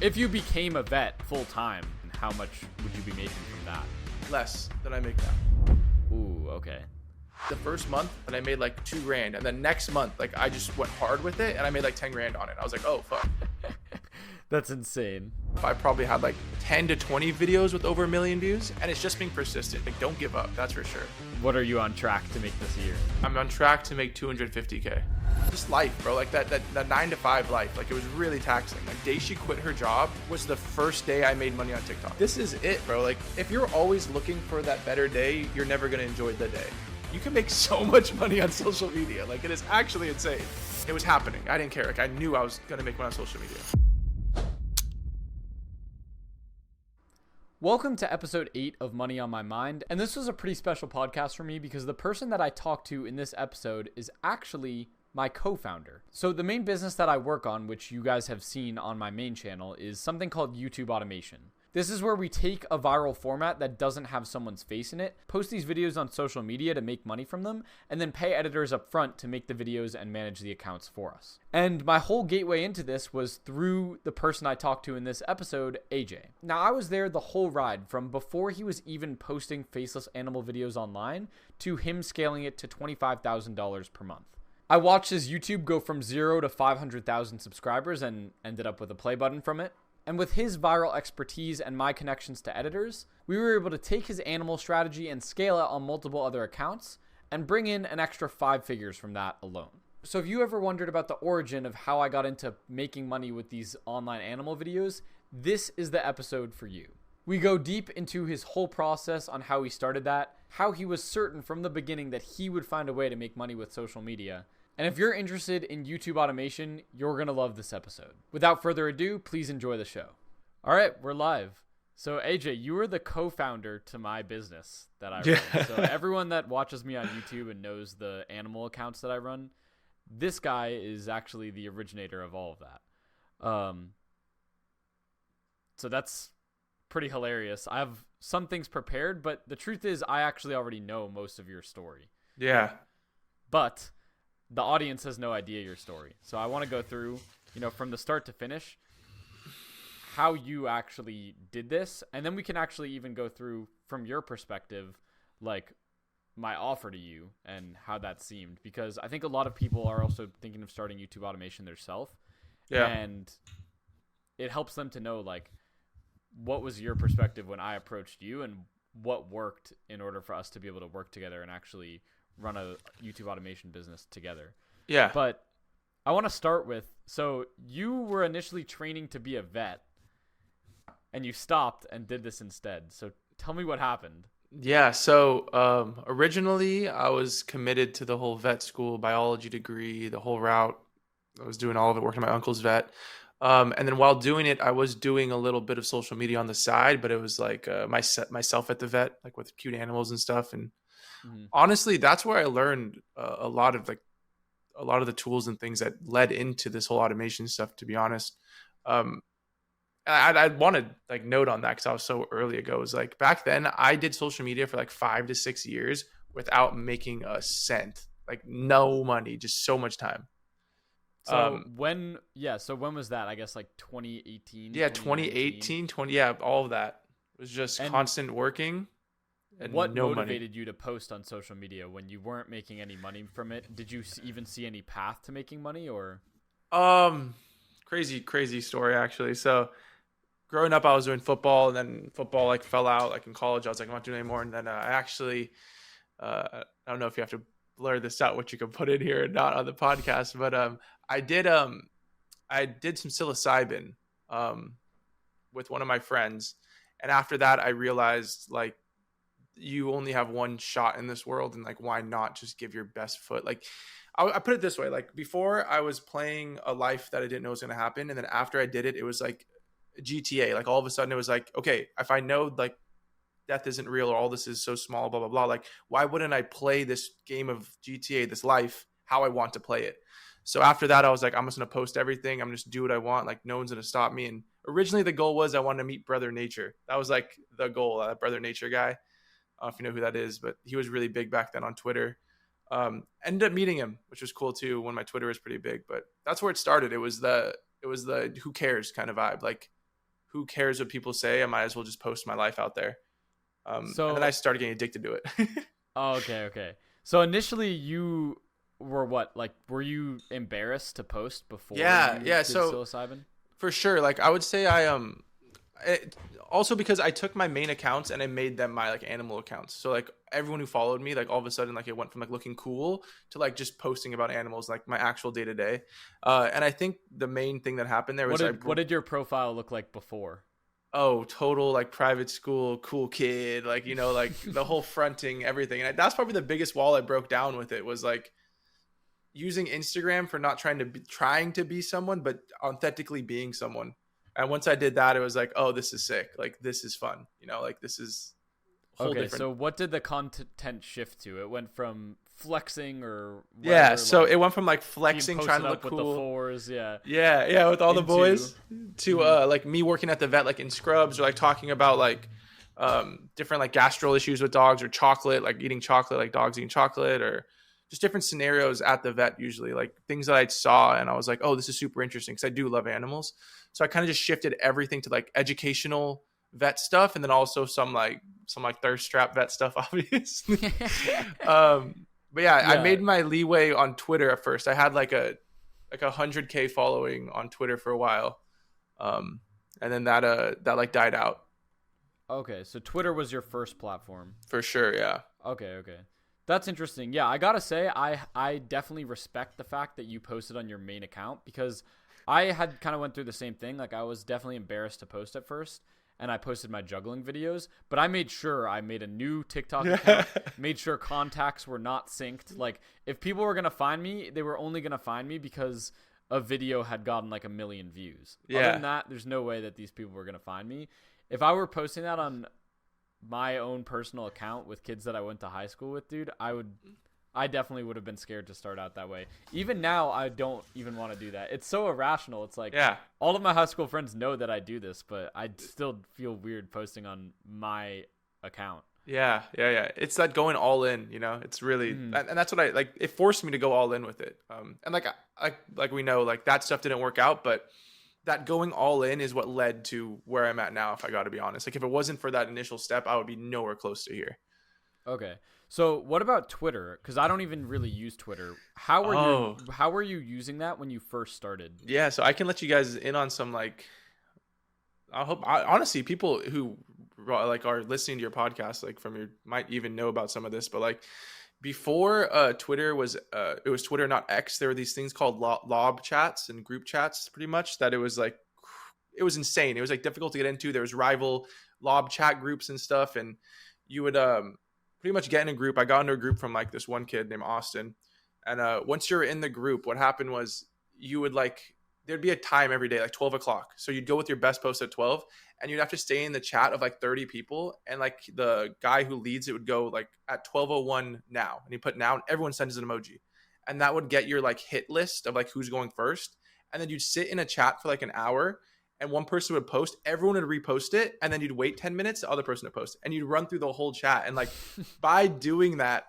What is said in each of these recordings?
If you became a vet full time, how much would you be making from that? Less than I make now. Ooh, okay. The first month that I made like $2,000, and then next month, like I just went hard with it and I made like 10 grand on it. I was like, oh fuck. That's insane. I probably had like 10 to 20 videos with over 1 million views, and it's just being persistent. Like, don't give up, that's for sure. What are you on track to make this year? I'm on track to make 250K. Just life, bro. Like that 9 to 5 life. Like, it was really taxing. Like, day she quit her job was the first day I made money on TikTok. This is it, bro. Like, if you're always looking for that better day, you're never gonna enjoy the day. You can make so much money on social media. Like, it is actually insane. It was happening. I didn't care. Like, I knew I was gonna make money on social media. Welcome to episode 8 of Money on My Mind, and this was a pretty special podcast for me because the person that I talked to in this episode is actually my co-founder. So the main business that I work on, which you guys have seen on my main channel, is something called YouTube automation. This is where we take a viral format that doesn't have someone's face in it, post these videos on social media to make money from them, and then pay editors up front to make the videos and manage the accounts for us. And my whole gateway into this was through the person I talked to in this episode, AJ. Now, I was there the whole ride from before he was even posting faceless animal videos online to him scaling it to $25,000 per month. I watched his YouTube go from 0 to 500,000 subscribers and ended up with a play button from it. And with his viral expertise and my connections to editors, we were able to take his animal strategy and scale it on multiple other accounts and bring in an extra 5 figures from that alone. So if you ever wondered about the origin of how I got into making money with these online animal videos, this is the episode for you. We go deep into his whole process on how he started that, how he was certain from the beginning that he would find a way to make money with social media. And if you're interested in YouTube automation, you're going to love this episode. Without further ado, please enjoy the show. All right, we're live. So AJ, you were the co-founder to my business that I run. So everyone that watches me on YouTube and knows the animal accounts that I run, this guy is actually the originator of all of that. So that's pretty hilarious. I have some things prepared, but the truth is I actually already know most of your story. Yeah. But the audience has no idea your story. So I want to go through, from the start to finish, how you actually did this. And then we can actually even go through from your perspective, like my offer to you and how that seemed. Because I think a lot of people are also thinking of starting YouTube automation themselves. Yeah. And it helps them to know, like, what was your perspective when I approached you and what worked in order for us to be able to work together and actually run a YouTube automation business together. Yeah. But I want to start with, so you were initially training to be a vet and you stopped and did this instead. So tell me what happened. Yeah. So originally I was committed to the whole vet school biology degree, the whole route. I was doing all of it, working at my uncle's vet. And then while doing it, I was doing a little bit of social media on the side, but it was like myself at the vet, like with cute animals and stuff. And honestly, that's where I learned a lot of the tools and things that led into this whole automation stuff, to be honest. I wanted like note on that because I was so early ago. It was like back then I did social media for like 5 to 6 years without making a cent, like no money, just so much time. So when was that? I guess like 2018. Yeah, 2018, all of that. It was just constant working. And what no motivated money. you to post on social media when you weren't making any money from it? Did you even see any path to making money, or? Crazy story actually. So growing up, I was doing football, and then football like fell out. Like in college, I was like, I'm not doing it anymore. And then I actually, I don't know if you have to blur this out, what you can put in here and not on the podcast, but I did some psilocybin with one of my friends, and after that, I realized like, you only have one shot in this world, and like, why not just give your best foot? Like I put it this way, like before I was playing a life that I didn't know was going to happen. And then after I did it, it was like GTA, like all of a sudden it was like, okay, if I know like death isn't real or all this is so small, blah, blah, blah. Like, why wouldn't I play this game of GTA, this life, how I want to play it? So after that, I was like, I'm just going to post everything. I'm just do what I want. Like no one's going to stop me. And originally the goal was I wanted to meet Brother Nature. That was like the goal, Brother Nature guy. I don't know if you know who that is, but he was really big back then on Twitter. Ended up meeting him, which was cool too, when my Twitter was pretty big. But that's where it started. It was the who cares kind of vibe. Like who cares what people say? I might as well just post my life out there. And then I started getting addicted to it. Oh, okay. So initially you were what? Like, were you embarrassed to post before you did so psilocybin? for sure, like I would say also because I took my main accounts and I made them my like animal accounts. So like everyone who followed me, like all of a sudden, like it went from like looking cool to like just posting about animals, like my actual day to day. And I think the main thing that happened there was What did your profile look like before? oh, total like private school, cool kid, like, you know, like the whole fronting, everything. And that's probably the biggest wall I broke down with it was like using Instagram for not trying to be someone, but authentically being someone. And once I did that, it was like, oh, this is sick. Like, this is fun. You know, like this is a whole different. So what did the content shift to? It went from flexing or whatever, yeah. So like, it went from like flexing, trying to look with cool. The fours, Yeah, with all the boys to like me working at the vet, like in scrubs, or like talking about like different like gastro issues with dogs, or chocolate, like eating chocolate, like dogs eating chocolate, or just different scenarios at the vet, usually like things that I saw and I was like, oh, this is super interesting because I do love animals. So I kind of just shifted everything to like educational vet stuff, and then also some like thirst trap vet stuff, obviously. But yeah, I made my leeway on Twitter at first. I had like a 100K following on Twitter for a while, and then that like died out. Okay, so Twitter was your first platform. For sure, yeah. Okay. That's interesting. Yeah, I gotta say, I definitely respect the fact that you posted on your main account, because I had kind of went through the same thing. Like, I was definitely embarrassed to post at first, and I posted my juggling videos, but I made sure I made a new TikTok account, made sure contacts were not synced. Like, if people were gonna find me, they were only gonna find me because a video had gotten like 1 million views. Yeah. Other than that, there's no way that these people were gonna find me. If I were posting that on my own personal account with kids that I went to high school with, dude, I definitely would have been scared to start out that way. Even now, I don't even want to do that. It's so irrational. It's like, all of my high school friends know that I do this, but I still feel weird posting on my account. Yeah. It's that going all in, you know. It's really, and that's what I like. It forced me to go all in with it. And like we know, like that stuff didn't work out, but that going all in is what led to where I'm at now, if I got to be honest. Like, if it wasn't for that initial step, I would be nowhere close to here. Okay. So what about Twitter? Because I don't even really use Twitter. How were you using that when you first started? Yeah, so I can let you guys in on some, like, honestly, people who like are listening to your podcast, like might even know about some of this, but like before Twitter was it was Twitter, not X. There were these things called lob chats and group chats, pretty much, that it was insane. It was like difficult to get into. There was rival lob chat groups and stuff, and you would pretty much get in a group. I got into a group from like this one kid named Austin, and once you're in the group, what happened was you would there'd be a time every day, like 12 o'clock. So you'd go with your best post at 12, and you'd have to stay in the chat of like 30 people. And like the guy who leads it would go like at 12:01 now, and he put now, and everyone sends an emoji, and that would get your like hit list of like who's going first. And then you'd sit in a chat for like an hour, and one person would post, everyone would repost it, and then you'd wait 10 minutes, the other person to post, and you'd run through the whole chat. And like by doing that,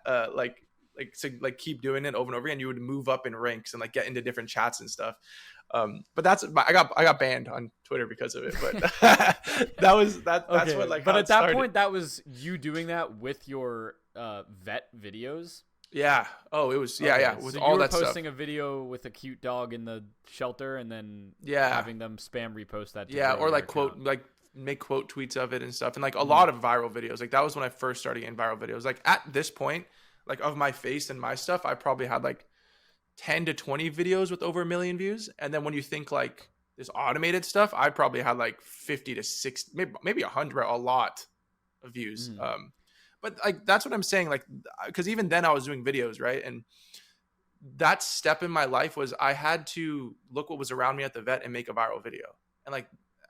keep doing it over and over again, you would move up in ranks and like get into different chats and stuff. But I got banned on Twitter because of it. But that's okay. What like. But at that started. Point, that was you doing that with your vet videos. Yeah. Oh, it was. Yeah. With all that stuff. You were posting a video with a cute dog in the shelter, and then having them spam repost that. Or like make quote tweets of it and stuff, and like a lot of viral videos. Like that was when I first started getting viral videos. Like at this point, like of my face and my stuff, I probably had like 10 to 20 videos with over 1 million views. And then when you think like this automated stuff, I probably had like 50 to 60, maybe 100, a lot of views. But like, that's what I'm saying. Like, cause even then I was doing videos, right? And that step in my life was I had to look what was around me at the vet and make a viral video. And like,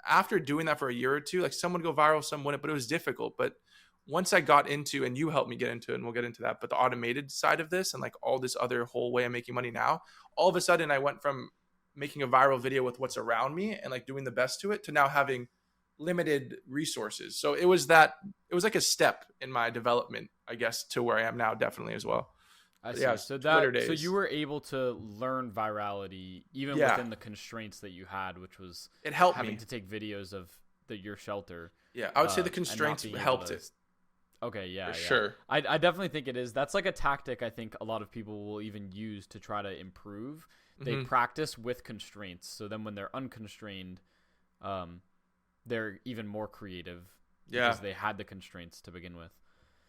after doing that for a year or two, like some would go viral, some wouldn't, but it was difficult. But once I got into, and you helped me get into it, and we'll get into that, but the automated side of this and like all this other whole way I'm making money now, all of a sudden I went from making a viral video with what's around me and like doing the best to it to now having limited resources. So it was like a step in my development, I guess, to where I am now, definitely as well. I see. Yeah, so you were able to learn virality even within the constraints that you had, which was it helped having me to take videos of your shelter. Yeah, I would say the and not constraints being able helped to- it. Okay, yeah, For yeah. sure. I definitely think it is. That's like a tactic I think a lot of people will even use to try to improve. They Mhm. practice with constraints, so then when they're unconstrained, they're even more creative Yeah. because they had the constraints to begin with.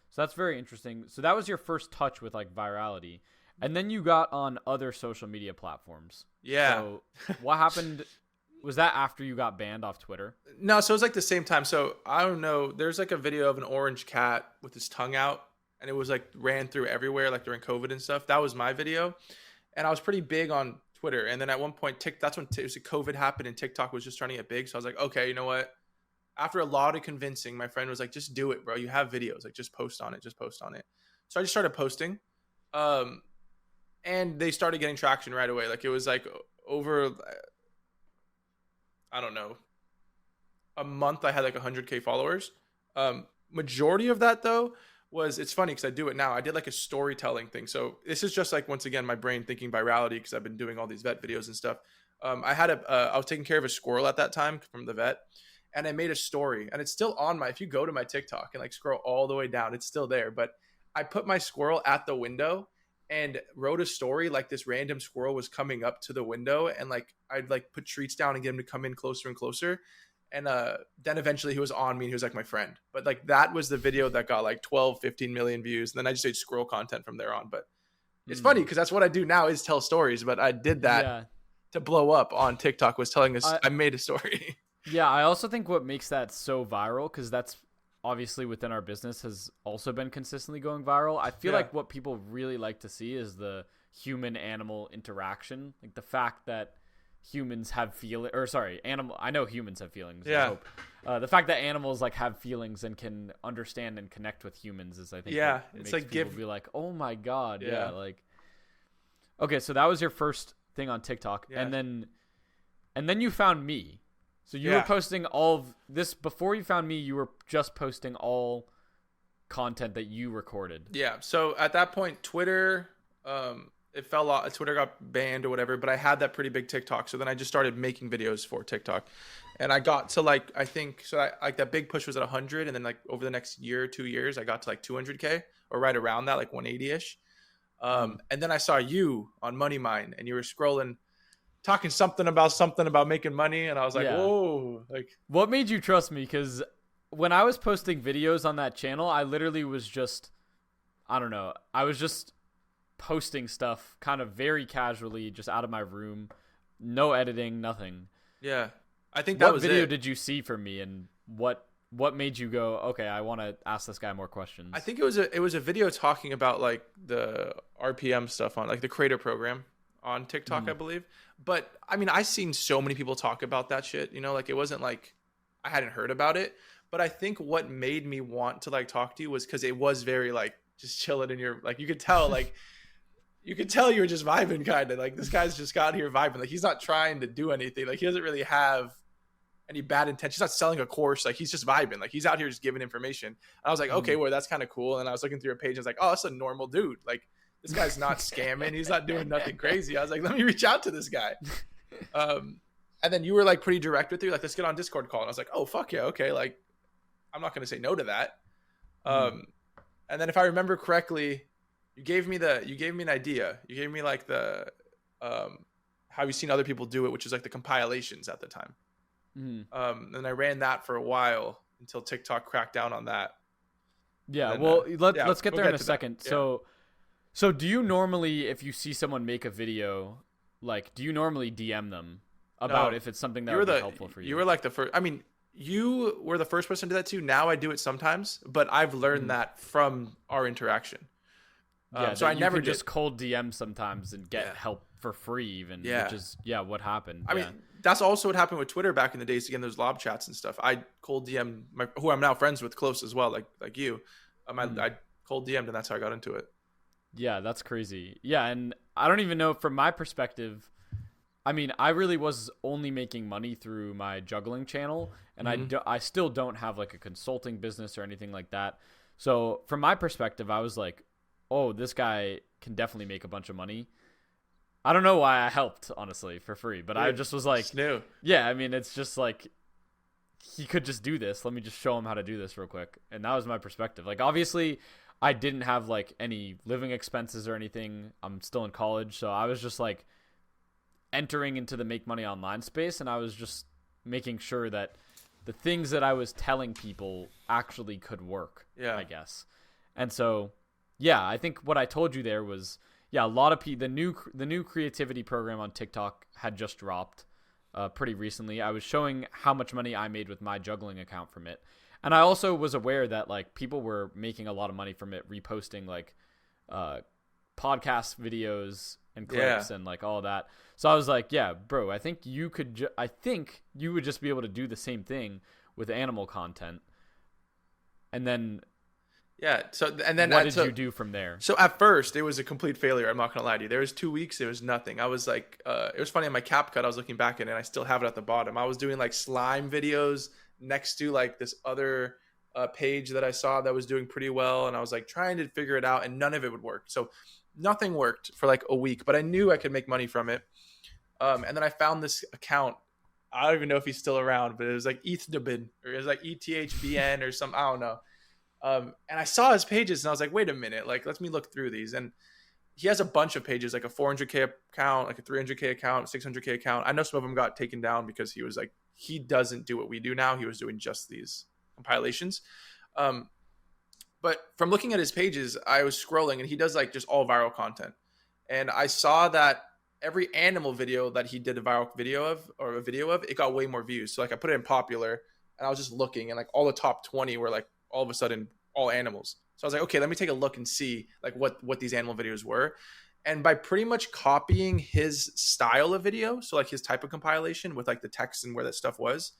So that's very interesting. So that was your first touch with like virality, and then you got on other social media platforms. Yeah. So what happened? Was that after you got banned off Twitter? No, so it was like the same time. So I don't know. There's like a video of an orange cat with his tongue out, and it was like ran through everywhere, like during COVID and stuff. That was my video, and I was pretty big on Twitter. And then at one point, that's when COVID happened, and TikTok was just trying to get big. So I was like, okay, you know what? After a lot of convincing, my friend was like, just do it, bro. You have videos, like just post on it, just post on it. So I just started posting, and they started getting traction right away. Like it was like over, I don't know, a month I had like 100K followers. Majority of that though was, it's funny because I do it now. I did like a storytelling thing. So this is just like, once again, my brain thinking virality because I've been doing all these vet videos and stuff. I was taking care of a squirrel at that time from the vet, and I made a story, and it's still on if you go to my TikTok and like scroll all the way down, it's still there. But I put my squirrel at the window and wrote a story like this random squirrel was coming up to the window, and like I'd like put treats down and get him to come in closer and closer. And then eventually he was on me and he was like my friend. But like that was the video that got like 12, 15 million views. And then I just did squirrel content from there on. But it's funny because that's what I do now is tell stories. But I did that to blow up on TikTok, was telling us I made a story. Yeah, I also think what makes that so viral, because that's obviously within our business has also been consistently going viral. I feel like what people really like to see is the human animal interaction, like the fact that humans have I know humans have feelings. I hope. The fact that animals like have feelings and can understand and connect with humans is, I think, what it's makes like people be like, oh my god, like. Okay, so that was your first thing on TikTok, and then you found me. So you were posting all of this before you found me. You were just posting all content that you recorded. Yeah. So at that point, Twitter, it fell off. Twitter got banned or whatever. But I had that pretty big TikTok. So then I just started making videos for TikTok, and I got to like, I think so. Like that big push was at 100, and then like over the next year, 2 years, I got to like 200K or right around that, like 180ish. And then I saw you on Money Mine, and you were scrolling, talking something about making money, and I was like, whoa, like, what made you trust me? Because when I was posting videos on that channel, I literally was just, I don't know, I was just posting stuff kind of very casually, just out of my room, no editing, nothing. Yeah, I think that was it. What video it. did you see from me, and what made you go, okay, I want to ask this guy more questions? I think it was a video talking about like the RPM stuff on like the creator program on TikTok, I believe. But I mean, I've seen so many people talk about that shit, you know, like it wasn't like I hadn't heard about it. But I think what made me want to like talk to you was because it was very like just chilling in your, like you could tell you were just vibing, kind of like this guy's just got here vibing, like he's not trying to do anything, like he doesn't really have any bad intentions, he's not selling a course, like he's just vibing, like he's out here just giving information. And I was like, okay, well, that's kind of cool. And I was looking through your page, I was like, oh, that's a normal dude, like this guy's not scamming, he's not doing nothing crazy. I was like, let me reach out to this guy. And then you were like pretty direct with you, like let's get on Discord call. And I was like, oh fuck yeah, okay, like I'm not gonna say no to that. And then if I remember correctly, you gave me an idea. You gave me like the how you've seen other people do it, which is like the compilations at the time. And I ran that for a while until TikTok cracked down on that. Yeah, then, well, let's get there in a second. Yeah. So do you normally, if you see someone make a video, like, do you normally DM them about if it's something that would be helpful for you? You were like the first. I mean, you were the first person to do that too. Now I do it sometimes, but I've learned that from our interaction. So I never just cold DM sometimes and get help for free, even. Yeah. Which is what happened. I mean, that's also what happened with Twitter back in the days. Again, those lob chats and stuff. I cold DM who I'm now friends with close as well, like you. I cold DM'd, and that's how I got into it. Yeah, that's crazy. Yeah, and I don't even know, from my perspective, I mean, I really was only making money through my juggling channel, and I still don't have like a consulting business or anything like that. So from my perspective, I was like, oh, this guy can definitely make a bunch of money. I don't know why I helped, honestly, for free, but I just was like, new. Yeah, I mean, it's just like, he could just do this. Let me just show him how to do this real quick. And that was my perspective. Like, obviously, I didn't have like any living expenses or anything. I'm still in college, so I was just like entering into the make money online space, and I was just making sure that the things that I was telling people actually could work, I guess. And so, yeah, I think what I told you there was, yeah, a lot of the new creativity program on TikTok had just dropped pretty recently. I was showing how much money I made with my juggling account from it. And I also was aware that like people were making a lot of money from it, reposting like podcast videos and clips and like all that. So I was like, yeah, bro, I think you could I think you would just be able to do the same thing with animal content. And then what did you do from there? So at first it was a complete failure. I'm not gonna lie to you. There was 2 weeks, there was nothing. I was like, it was funny on my CapCut. I was looking back at it, and I still have it at the bottom. I was doing like slime videos next to like this other page that I saw that was doing pretty well, and I was like trying to figure it out, and none of it would work. So nothing worked for like a week, but I knew I could make money from it. And then I found this account. I don't even know if he's still around, but it was like ETHDBN, or it was like ETHBN or something. I don't know. And I saw his pages, and I was like, wait a minute, like, let me look through these. And he has a bunch of pages, like a 400K account, like a 300K account, 600K account. I know some of them got taken down because he was like, he doesn't do what we do now. He was doing just these compilations. But from looking at his pages, I was scrolling, and he does like just all viral content. And I saw that every animal video that he did a viral video of, it got way more views. So like I put it in popular, and I was just looking, and like all the top 20 were like all of a sudden all animals. So I was like, okay, let me take a look and see like what these animal videos were. And by pretty much copying his style of video, so like his type of compilation with like the text and where that stuff was,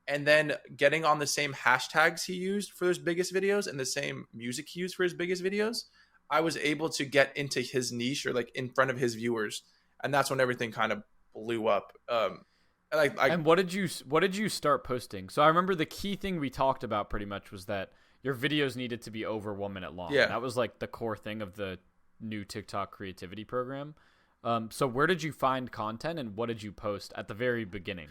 and then getting on the same hashtags he used for his biggest videos and the same music he used for his biggest videos, I was able to get into his niche, or like in front of his viewers. And that's when everything kind of blew up. And what did you start posting? So I remember the key thing we talked about pretty much was that your videos needed to be over 1 minute long. Yeah. That was like the core thing of the new TikTok creativity program. So where did you find content, and what did you post at the very beginning?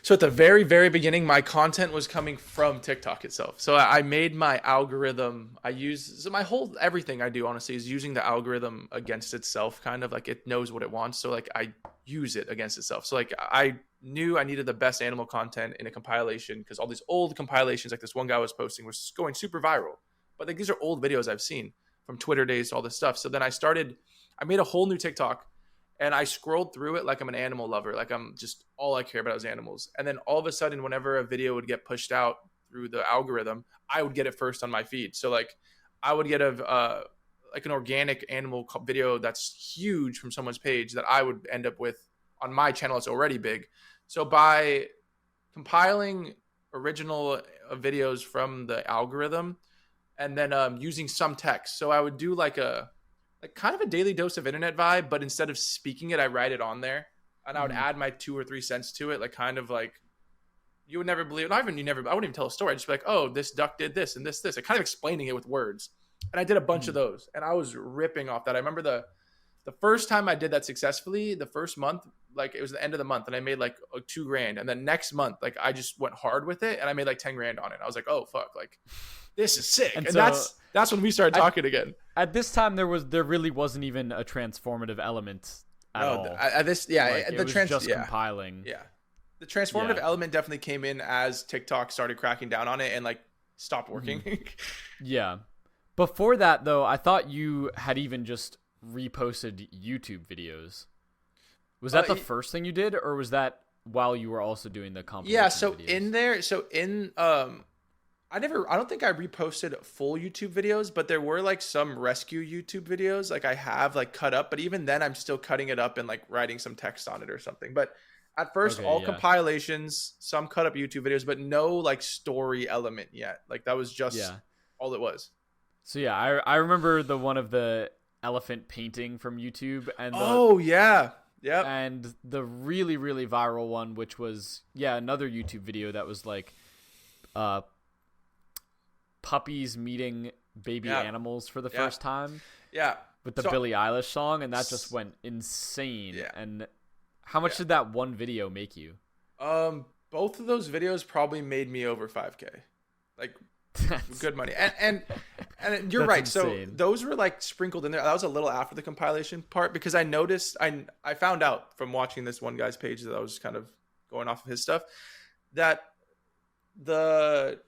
So at the very, very beginning, my content was coming from TikTok itself. So I made my algorithm. Everything I do, honestly, is using the algorithm against itself, kind of like it knows what it wants. So like I use it against itself. So like I knew I needed the best animal content in a compilation, because all these old compilations, like this one guy was posting, was going super viral. But like these are old videos I've seen from Twitter days to all this stuff. So then I made a whole new TikTok. And I scrolled through it like I'm an animal lover. Like I'm just, all I care about is animals. And then all of a sudden, whenever a video would get pushed out through the algorithm, I would get it first on my feed. So like I would get like an organic animal video that's huge from someone's page that I would end up with on my channel. It's already big. So by compiling original videos from the algorithm and then using some text. So I would do like kind of a daily dose of internet vibe, but instead of speaking it, I write it on there, and I would add my 2 or 3 cents to it. Like kind of like, you would never believe it. I wouldn't even tell a story. I'd just be like, oh, this duck did this and this. I kind of explaining it with words. And I did a bunch of those, and I was ripping off that. I remember the first time I did that successfully, the first month, like it was the end of the month, and I made like $2,000. And then next month, like I just went hard with it, and I made like $10,000 on it. I was like, oh fuck, like this is sick. And so that's when we started talking again. At this time, there really wasn't even a transformative element at all. It was just compiling. Yeah, the transformative element definitely came in as TikTok started cracking down on it and like stopped working. Yeah. Before that, though, I thought you had even just reposted YouTube videos. Was that the first thing you did, or was that while you were also doing the compilation videos? I don't think I reposted full YouTube videos, but there were like some rescue YouTube videos like I have like cut up, but even then I'm still cutting it up and like writing some text on it or something. But at first, compilations, some cut up YouTube videos, but no like story element yet. Like that was just all it was. So yeah, I remember the one of the elephant painting from YouTube, and and the really, really viral one, which was another YouTube video that was like puppies meeting baby animals for the first time. Yeah. With the Billie Eilish song, and that just went insane. Yeah. And how much did that one video make you? both of those videos probably made me over 5K, like good money. And you're right. Insane. So those were like sprinkled in there. That was a little after the compilation part because I noticed I found out from watching this one guy's page that I was kind of going off of his stuff that the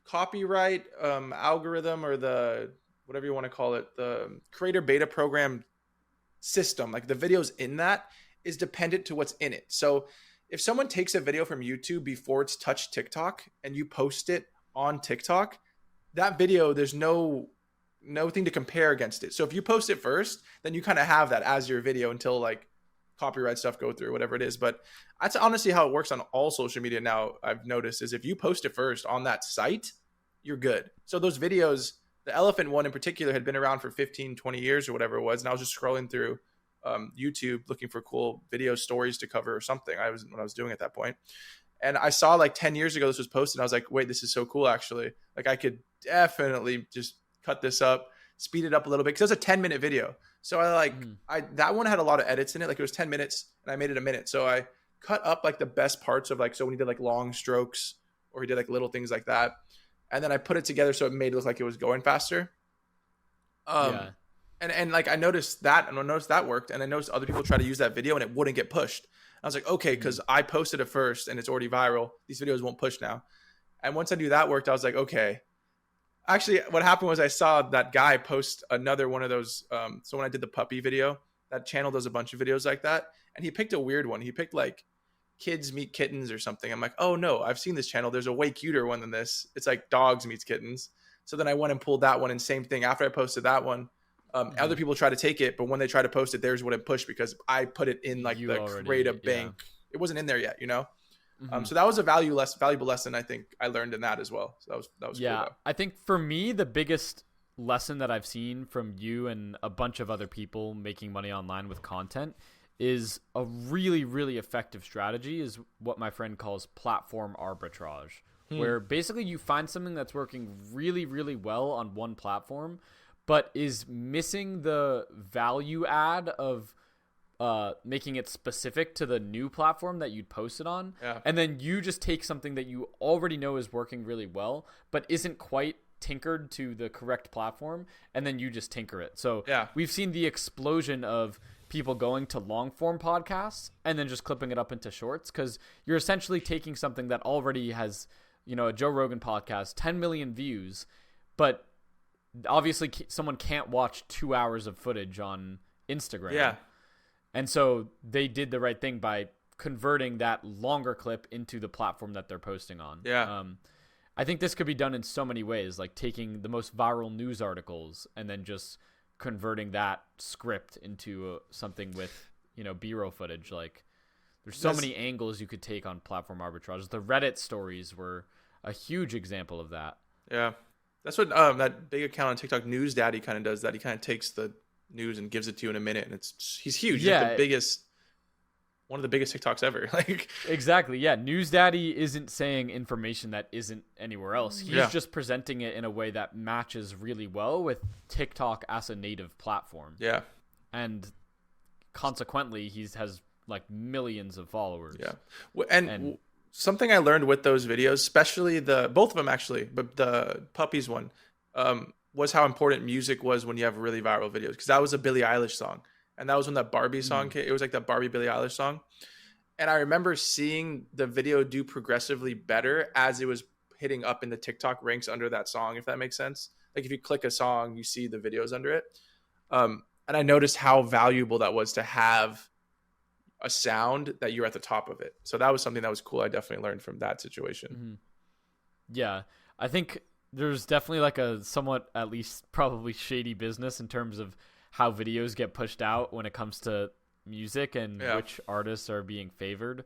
copyright algorithm or the whatever you want to call it, the creator beta program system, like the videos in that is dependent to what's in it. So if someone takes a video from YouTube before it's touched TikTok and you post it on TikTok, that video, there's no thing to compare against it. So if you post it first, then you kind of have that as your video until like copyright stuff go through, whatever it is. But that's honestly how it works on all social media now, I've noticed, is if you post it first on that site, you're good. So those videos, the elephant one in particular, had been around for 15, 20 years or whatever it was. And I was just scrolling through YouTube looking for cool video stories to cover or something when I was doing at that point. And I saw like 10 years ago this was posted. And I was like, wait, this is so cool, actually. Like I could definitely just cut this up, speed it up a little bit, because it was a 10-minute video. So that one had a lot of edits in it. Like it was 10 minutes and I made it a minute. So I cut up like the best parts of like, so when he did like long strokes or he did like little things like that. And then I put it together so it made it look like it was going faster. And like I noticed that worked. And I noticed other people try to use that video and it wouldn't get pushed. I was like, okay, because I posted it first and it's already viral. These videos won't push now. And once I knew that worked, I was like, okay. Actually, what happened was I saw that guy post another one of those. So when I did the puppy video, that channel does a bunch of videos like that. And he picked a weird one. He picked like kids meet kittens or something. I'm like, oh no, I've seen this channel. There's a way cuter one than this. It's like dogs meets kittens. So then I went and pulled that one, and same thing. After I posted that one, other people try to take it, but when they try to post it, theirs wouldn't push because I put it in like create a bank. It wasn't in there yet, you know? So that was a valuable lesson I think I learned in that as well. So that was cool, though. I think for me, the biggest lesson that I've seen from you and a bunch of other people making money online with content is a really, really effective strategy is what my friend calls platform arbitrage, where basically you find something that's working really, really well on one platform, but is missing the value add of making it specific to the new platform that you'd posted on. Yeah. And then you just take something that you already know is working really well, but isn't quite tinkered to the correct platform. And then you just tinker it. So we've seen the explosion of people going to long form podcasts and then just clipping it up into shorts. 'Cause you're essentially taking something that already has, a Joe Rogan podcast, 10 million views, but obviously someone can't watch 2 hours of footage on Instagram. Yeah. And so they did the right thing by converting that longer clip into the platform that they're posting on. Yeah. I think this could be done in so many ways, like taking the most viral news articles and then just converting that script into something with, B-roll footage. Like there's so many angles you could take on platform arbitrage. The Reddit stories were a huge example of that. Yeah. That's what that big account on TikTok, News Daddy, kind of does that. He kind of takes the news and gives it to you in a minute, and he's huge. Yeah, He's one of the biggest TikToks ever. Like exactly. Yeah, News Daddy isn't saying information that isn't anywhere else. He's just presenting it in a way that matches really well with TikTok as a native platform. Yeah, and consequently, he has like millions of followers. Yeah, and something I learned with those videos, especially both of them actually, but the puppies one, was how important music was when you have really viral videos. Because that was a Billie Eilish song. And that was when that Barbie song came. It was like that Barbie Billie Eilish song. And I remember seeing the video do progressively better as it was hitting up in the TikTok ranks under that song, if that makes sense. Like if you click a song, you see the videos under it. And I noticed how valuable that was to have a sound that you're at the top of it. So that was something that was cool. I definitely learned from that situation. Yeah. I think there's definitely like a somewhat, at least probably shady business in terms of how videos get pushed out when it comes to music and which artists are being favored.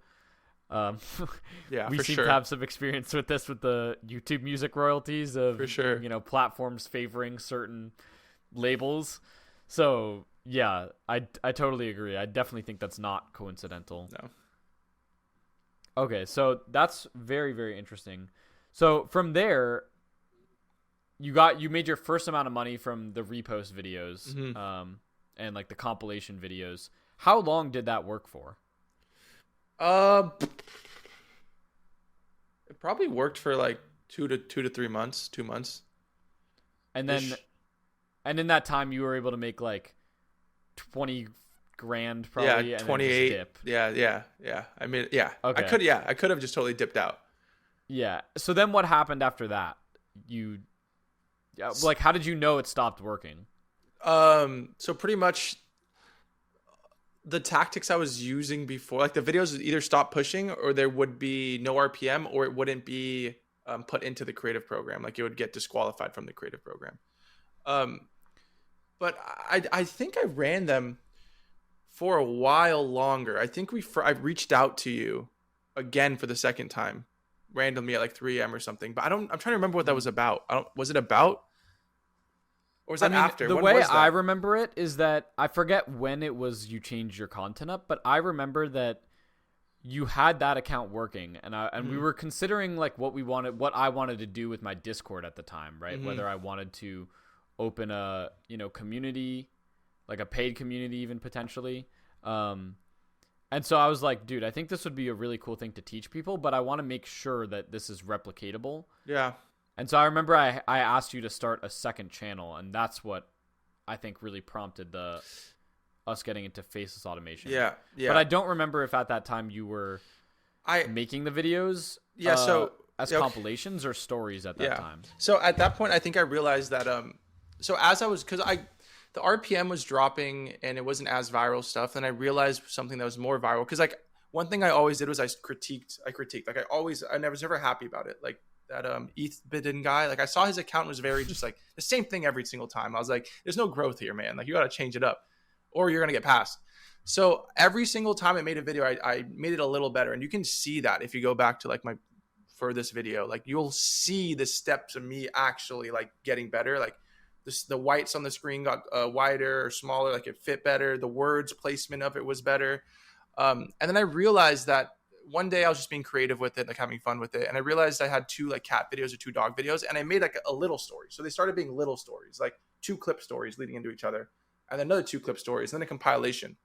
We seem to have some experience with this with the YouTube music royalties of, platforms favoring certain labels. So yeah, I totally agree. I definitely think that's not coincidental. No. Okay, so that's very, very interesting. So from there, you made your first amount of money from the repost videos, and like the compilation videos. How long did that work for? It probably worked for like 2 to 3 months, 2 months. And then, and in that time, you were able to make like 20 grand probably, Yeah, and then just 28. dip. Yeah. I mean, yeah. Okay. I could have just totally dipped out. Yeah. So then what happened after that? Like, how did you know it stopped working? So pretty much the tactics I was using before, like the videos would either stop pushing or there would be no RPM or it wouldn't be put into the creative program. Like it would get disqualified from the creative program. Um, but I think I ran them for a while longer. I think I reached out to you again for the second time randomly at like 3 a.m. or something. But I'm trying to remember what that was about. Was it about? Or was that after? The when way was that? I remember it is that I forget when it was you changed your content up, but I remember that you had that account working, and we were considering like what I wanted to do with my Discord at the time, right? Whether I wanted to open a community, like a paid community, even potentially. And so I was like, dude, I think this would be a really cool thing to teach people, but I want to make sure that this is replicatable. Yeah. And so I remember I asked you to start a second channel, and that's what I think really prompted us getting into faceless automation. Yeah. But I don't remember if at that time you were making the videos as compilations or stories at that time. So at that point, I think I realized that so as I was, the RPM was dropping and it wasn't as viral stuff, and I realized something that was more viral, because like one thing I always did was I critiqued. Like I was never happy about it. Like that ETH Bidden guy, like I saw his account was very just like the same thing every single time. I was like, there's no growth here, man. Like you got to change it up or you're going to get passed. So every single time I made a video, I made it a little better. And you can see that if you go back to like my furthest video, like you'll see the steps of me actually like getting better. Like the whites on the screen got wider or smaller, like it fit better. The words placement of it was better. And then I realized that one day I was just being creative with it, like having fun with it. And I realized I had 2 like cat videos or 2 dog videos, and I made like a little story. So they started being little stories, like 2 clip stories leading into each other, and then another 2 clip stories, and then a compilation.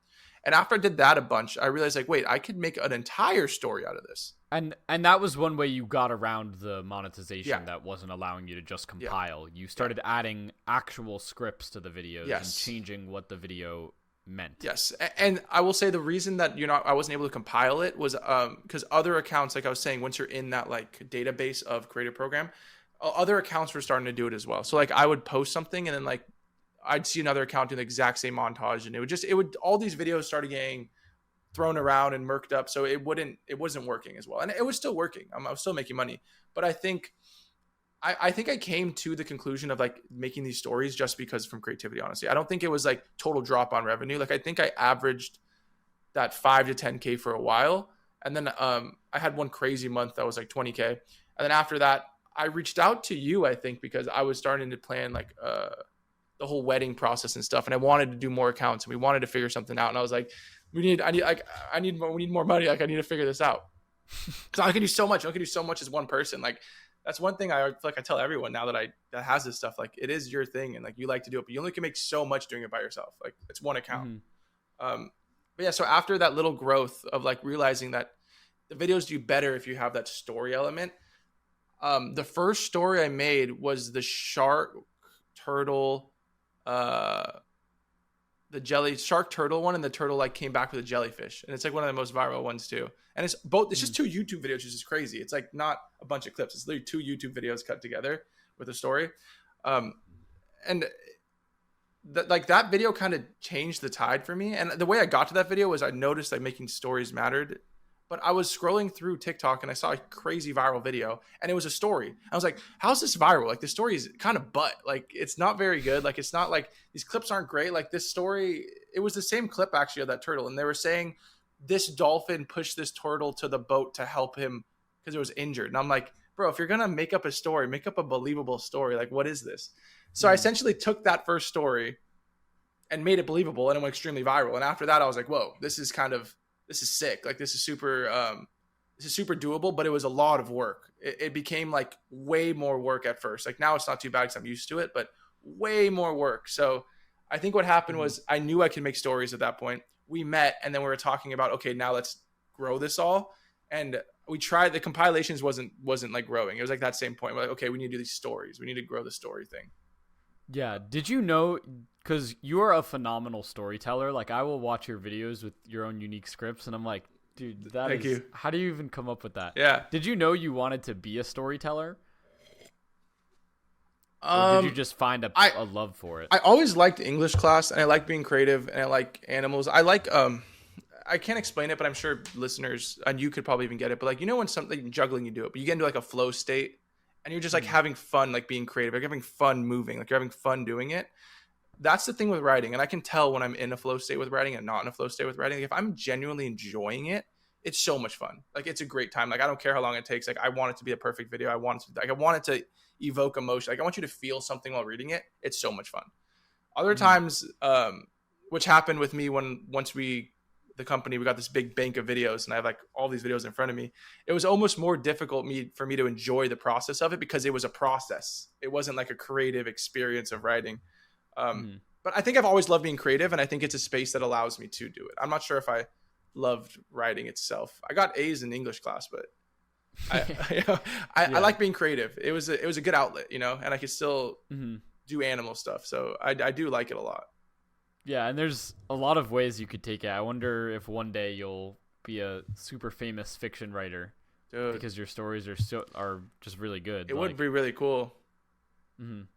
And after I did that a bunch, I realized like, wait, I could make an entire story out of this. And that was one way you got around the monetization that wasn't allowing you to just compile. You started adding actual scripts to the videos and changing what the video meant. Yes. And I will say the reason that I wasn't able to compile it was because other accounts, like I was saying, once you're in that like database of creative program, other accounts were starting to do it as well. So like I would post something and then like I'd see another account do the exact same montage, and all these videos started getting thrown around and murked up. So it wasn't working as well. And it was still working. I was still making money, but I think I came to the conclusion of like making these stories just because from creativity, honestly. I don't think it was like total drop on revenue. Like I think I averaged that 5 to 10K for a while. And then I had one crazy month that was like 20K. And then after that, I reached out to you, I think, because I was starting to plan like the whole wedding process and stuff. And I wanted to do more accounts and we wanted to figure something out. And I was like, we need more money. Like I need to figure this out. Cause I can do so much. I can do so much as one person. Like, that's one thing I tell everyone now that has this stuff. Like it is your thing and like you like to do it, but you only can make so much doing it by yourself. Like it's one account. But yeah, so after that little growth of like realizing that the videos do better if you have that story element. The first story I made was the shark turtle, the shark turtle one, and the turtle like came back with a jellyfish, and it's like one of the most viral ones too. And it's just 2 YouTube videos, which is crazy. It's like not a bunch of clips. It's literally 2 YouTube videos cut together with a story. And that video kind of changed the tide for me. And the way I got to that video was I noticed like making stories mattered. But I was scrolling through TikTok and I saw a crazy viral video and it was a story. I was like, how's this viral? Like this story is kind of butt. Like it's not very good. Like it's not like these clips aren't great. Like this story, it was the same clip actually of that turtle. And they were saying this dolphin pushed this turtle to the boat to help him because it was injured. And I'm like, bro, if you're going to make up a story, make up a believable story. Like what is this? So I essentially took that first story and made it believable and it went extremely viral. And after that, I was like, whoa, this is sick. Like this is super doable, but it was a lot of work. It became like way more work at first. Like now it's not too bad because I'm used to it, but way more work. So I think what happened was I knew I could make stories at that point. We met and then we were talking about, okay, now let's grow this all. And we tried, the compilations wasn't like growing. It was like that same point. We're like, okay, we need to do these stories. We need to grow the story thing. Yeah. Did you know, because you're a phenomenal storyteller, like I will watch your videos with your own unique scripts and I'm like, dude, Thank you. How do you even come up with that? Yeah. Did you know you wanted to be a storyteller? Or did you just find a love for it? I always liked English class, and I like being creative, and I like animals. I like I can't explain it, but I'm sure listeners and you could probably even get it. But like, you know, when something juggling, you do it, but you get into like a flow state, and you're just like having fun, like being creative, like having fun moving, like you're having fun doing it. That's the thing with writing, and I can tell when I'm in a flow state with writing and not in a flow state with writing. If I'm genuinely enjoying it, it's so much fun. Like it's a great time. Like I don't care how long it takes. Like I want it to be a perfect video. I want it to evoke emotion. Like I want you to feel something while reading it. It's so much fun. Other times, which happened with me once the company, we got this big bank of videos and I have like all these videos in front of me. It was almost more difficult for me to enjoy the process of it because it was a process. It wasn't like a creative experience of writing. But I think I've always loved being creative, and I think it's a space that allows me to do it. I'm not sure if I loved writing itself. I got A's in English class, but I like being creative. It was a good outlet, you know, and I could still do animal stuff. So I do like it a lot. Yeah, and there's a lot of ways you could take it. I wonder if one day you'll be a super famous fiction writer, dude, because your stories are just really good. It would be really cool.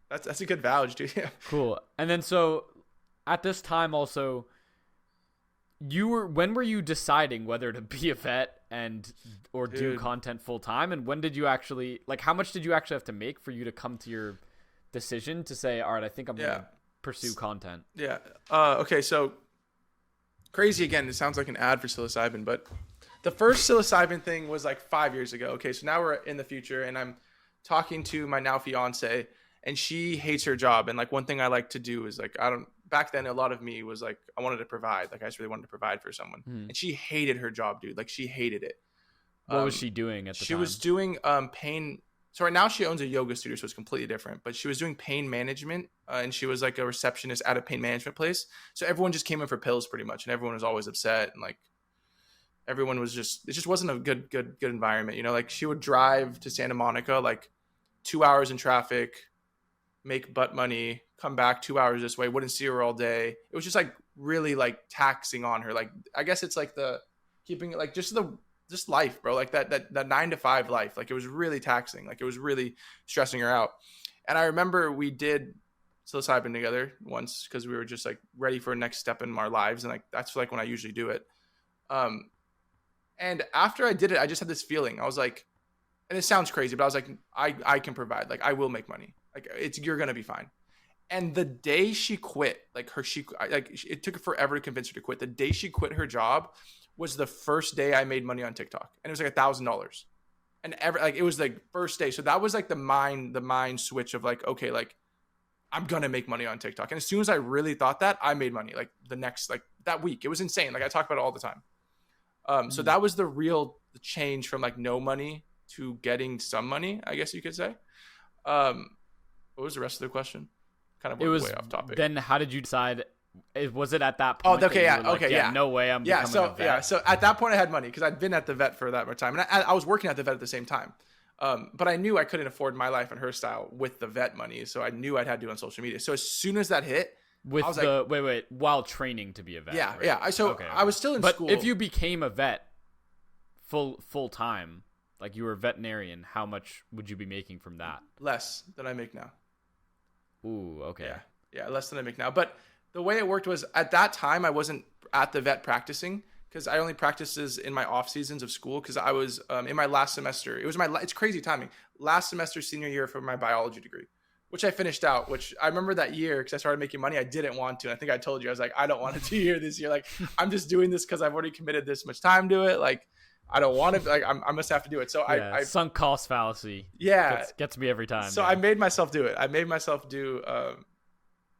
That's a good vouch, dude. Yeah. Cool. And then so at this time also, when were you deciding whether to be a vet or do content full time? And when did you actually, like, how much did you actually have to make for you to come to your decision to say, all right, I think I'm going to pursue content? Yeah. Okay. So crazy again. It sounds like an ad for psilocybin, but the first psilocybin thing was like 5 years ago. Okay. So now we're in the future and I'm talking to my now fiance and she hates her job. And like, one thing I like to do is like, back then a lot of me was like, I wanted to provide. Like I just really wanted to provide for someone. And she hated her job, dude. Like she hated it. What was she doing at the time? She was doing pain. So right now she owns a yoga studio, so it's completely different. But she was doing pain management, and she was like a receptionist at a pain management place. So everyone just came in for pills pretty much, and everyone was always upset, and like everyone was it just wasn't a good environment, you know. Like she would drive to Santa Monica, like 2 hours in traffic, make butt money, come back 2 hours this way, wouldn't see her all day. It was just like really like taxing on her. Like I guess it's like the keeping it like just life, bro. Like that 9 to 5 life. Like it was really taxing. Like it was really stressing her out. And I remember we did psilocybin together once because we were just like ready for a next step in our lives. And like that's like when I usually do it. And after I did it, I just had this feeling. I was like, and it sounds crazy, but I was like, I can provide. Like I will make money. Like you're gonna be fine. And the day she quit, it took forever to convince her to quit. The day she quit her job was the first day I made money on TikTok, and it was like $1,000. And it was like first day. So that was like the mind switch of like, okay, like I'm gonna make money on TikTok. And as soon as I really thought that, I made money. Like the next, like that week, it was insane. Like I talk about it all the time. So that was the change from like no money to getting some money, I guess you could say. What was the rest of the question? Kind of way off topic. Then how did you decide? Was it at that point? Oh, okay, no way, I'm becoming a vet. Yeah, so at that point I had money because I'd been at the vet for that much time, and I was working at the vet at the same time. But I knew I couldn't afford my life and her style with the vet money, so I knew I'd had to do it on social media. So as soon as that hit, I was like, while training to be a vet. Yeah, right? yeah. I was still in school. But if you became a vet full time, like you were a veterinarian, how much would you be making from that? Less than I make now. Ooh, okay. Yeah, less than I make now. But the way it worked was at that time I wasn't at the vet practicing because I only practiced in my off seasons of school because I was in my last semester. It's crazy timing. Last semester, senior year for my biology degree, which I finished out, which I remember that year because I started making money. I didn't want to. And I think I told you, I was like, I don't want to do here this year. Like I'm just doing this because I've already committed this much time to it. Like I don't want to, like I must have to do it. So I sunk cost fallacy. Yeah. Gets me every time. So I made myself do it. I made myself do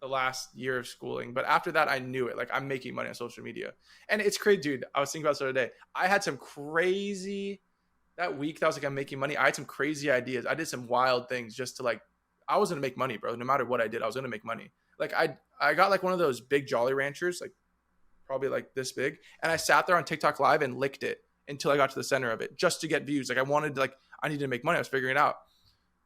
the last year of schooling. But after that, I knew it. Like I'm making money on social media. And it's crazy, dude. I was thinking about this the other day. I had some crazy, that week that I was like, I'm making money. I had some crazy ideas. I did some wild things just to like, I was going to make money, bro. No matter what I did, I was going to make money. Like I got like one of those big Jolly Ranchers, like probably like this big. And I sat there on TikTok live and licked it until I got to the center of it just to get views. Like I needed to make money. I was figuring it out.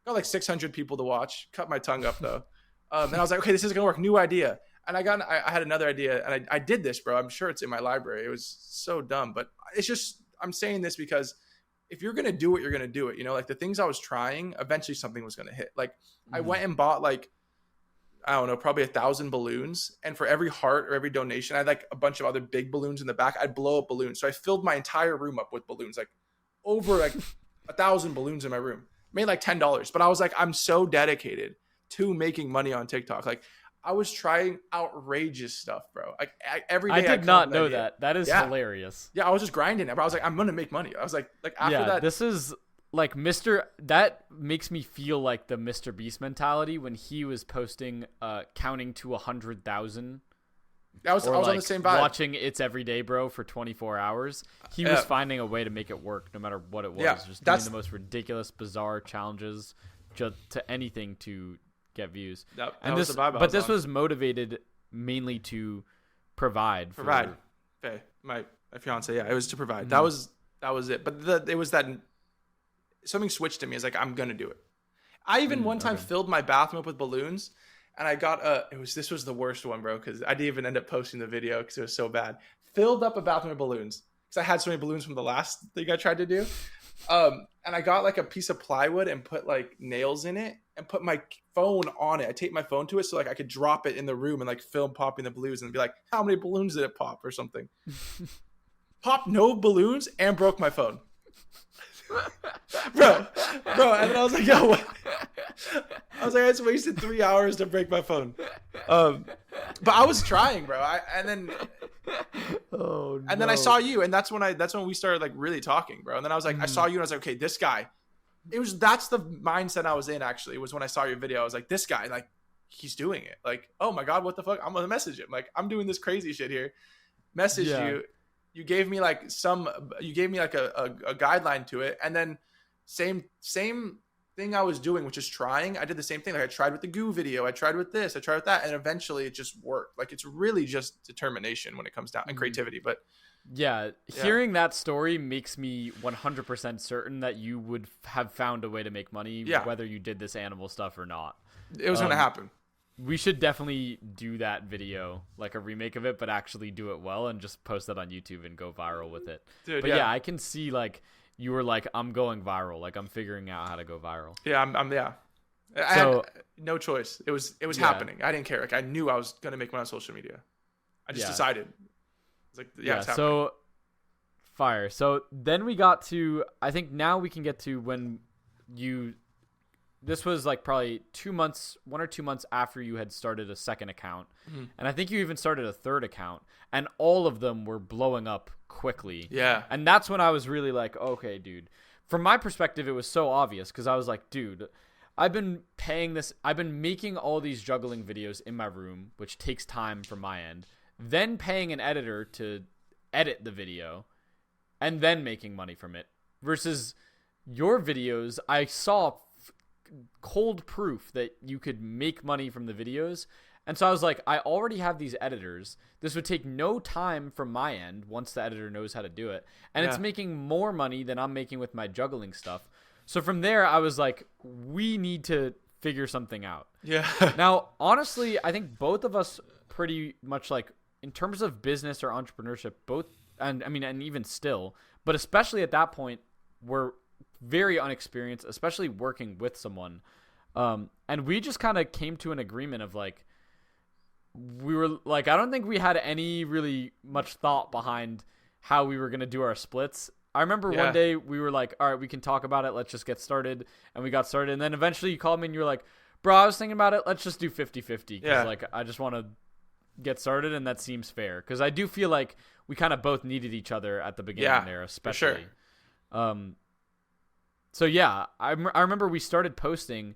Got like 600 people to watch. Cut my tongue up though. And I was like, okay, this is gonna work. New idea. And I had another idea, and I did this, bro. I'm sure it's in my library. It was so dumb, but it's just, I'm saying this because if you're gonna do it, you're gonna do it. You know, like the things I was trying, eventually something was gonna hit. Like I went and bought like, I don't know, probably 1,000 balloons, and for every heart or every donation, I had like a bunch of other big balloons in the back. I'd blow up balloons, so I filled my entire room up with balloons, like over like 1,000 balloons in my room. Made like $10, but I was like, I'm so dedicated to making money on TikTok. Like I was trying outrageous stuff, bro. Like every day. I did not know that. That is hilarious. Yeah, I was just grinding it, but I was like, I'm gonna make money. I was like after that. This is like that makes me feel like the Mr. Beast mentality when he was posting, counting to 100,000. I was on the same vibe. Watching It's Everyday Bro for 24 hours. He was finding a way to make it work no matter what it was. Yeah, just doing the most ridiculous, bizarre challenges just to anything to get views. That was the vibe. But this was motivated mainly to provide. Okay. My fiance, yeah, it was to provide. Mm-hmm. That was it. But it was that something switched to me. It's like, I'm going to do it. I even one time filled my bathroom up with balloons. And I got this was the worst one, bro, because I didn't even end up posting the video because it was so bad. Filled up a bathroom with balloons because I had so many balloons from the last thing I tried to do. And I got like a piece of plywood and put like nails in it and put my phone on it. I taped my phone to it so like I could drop it in the room and like film popping the balloons and be like, how many balloons did it pop or something? Popped no balloons and broke my phone. bro, and then I was like, yo, what? I was like, I just wasted 3 hours to break my phone. But I was trying, bro. Then I saw you, and that's when we started like really talking, bro. And then I was like, I saw you, and I was like, okay, this guy. That's the mindset I was in. Actually, was when I saw your video. I was like, this guy, like, he's doing it. Like, oh my god, what the fuck? I'm gonna message him. Like, I'm doing this crazy shit here. Message you. You gave me like a guideline to it, and then same thing I was doing, which is trying. I did the same thing. Like I tried with the goo video, I tried with this, I tried with that, and eventually it just worked. Like it's really just determination when it comes down and creativity. But hearing that story makes me 100% certain that you would have found a way to make money, whether you did this animal stuff or not. It was gonna happen. We should definitely do that video, like a remake of it, but actually do it well and just post that on YouTube and go viral with it. Dude, but I can see like you were like, I'm going viral. Like I'm figuring out how to go viral. Yeah, I had no choice. It was happening. I didn't care. Like I knew I was going to make money on social media. I just decided. I was like, it's happening. So fire. So then we got to, I think now we can get to when this was like probably 1 or 2 months after you had started a second account. Mm-hmm. And I think you even started a third account, and all of them were blowing up quickly. Yeah. And that's when I was really like, okay, dude, from my perspective, it was so obvious. Cause I was like, dude, I've been making all these juggling videos in my room, which takes time from my end, then paying an editor to edit the video and then making money from it versus your videos. I saw cold proof that you could make money from the videos, and so I was like, I already have these editors. This would take no time from my end once the editor knows how to do it, and it's making more money than I'm making with my juggling stuff. So from there I was like, we need to figure something out. Now honestly, I think both of us pretty much, like in terms of business or entrepreneurship, both, and I mean, and even still, but especially at that point, we're very unexperienced, especially working with someone. And we just kind of came to an agreement of like, we were like, I don't think we had any really much thought behind how we were going to do our splits. I remember one day we were like, all right, we can talk about it. Let's just get started. And we got started. And then eventually you called me and you were like, bro, I was thinking about it. Let's just do 50-50. Cause like, I just want to get started. And that seems fair. Cause I do feel like we kind of both needed each other at the beginning there, especially. For sure. So yeah, I remember we started posting,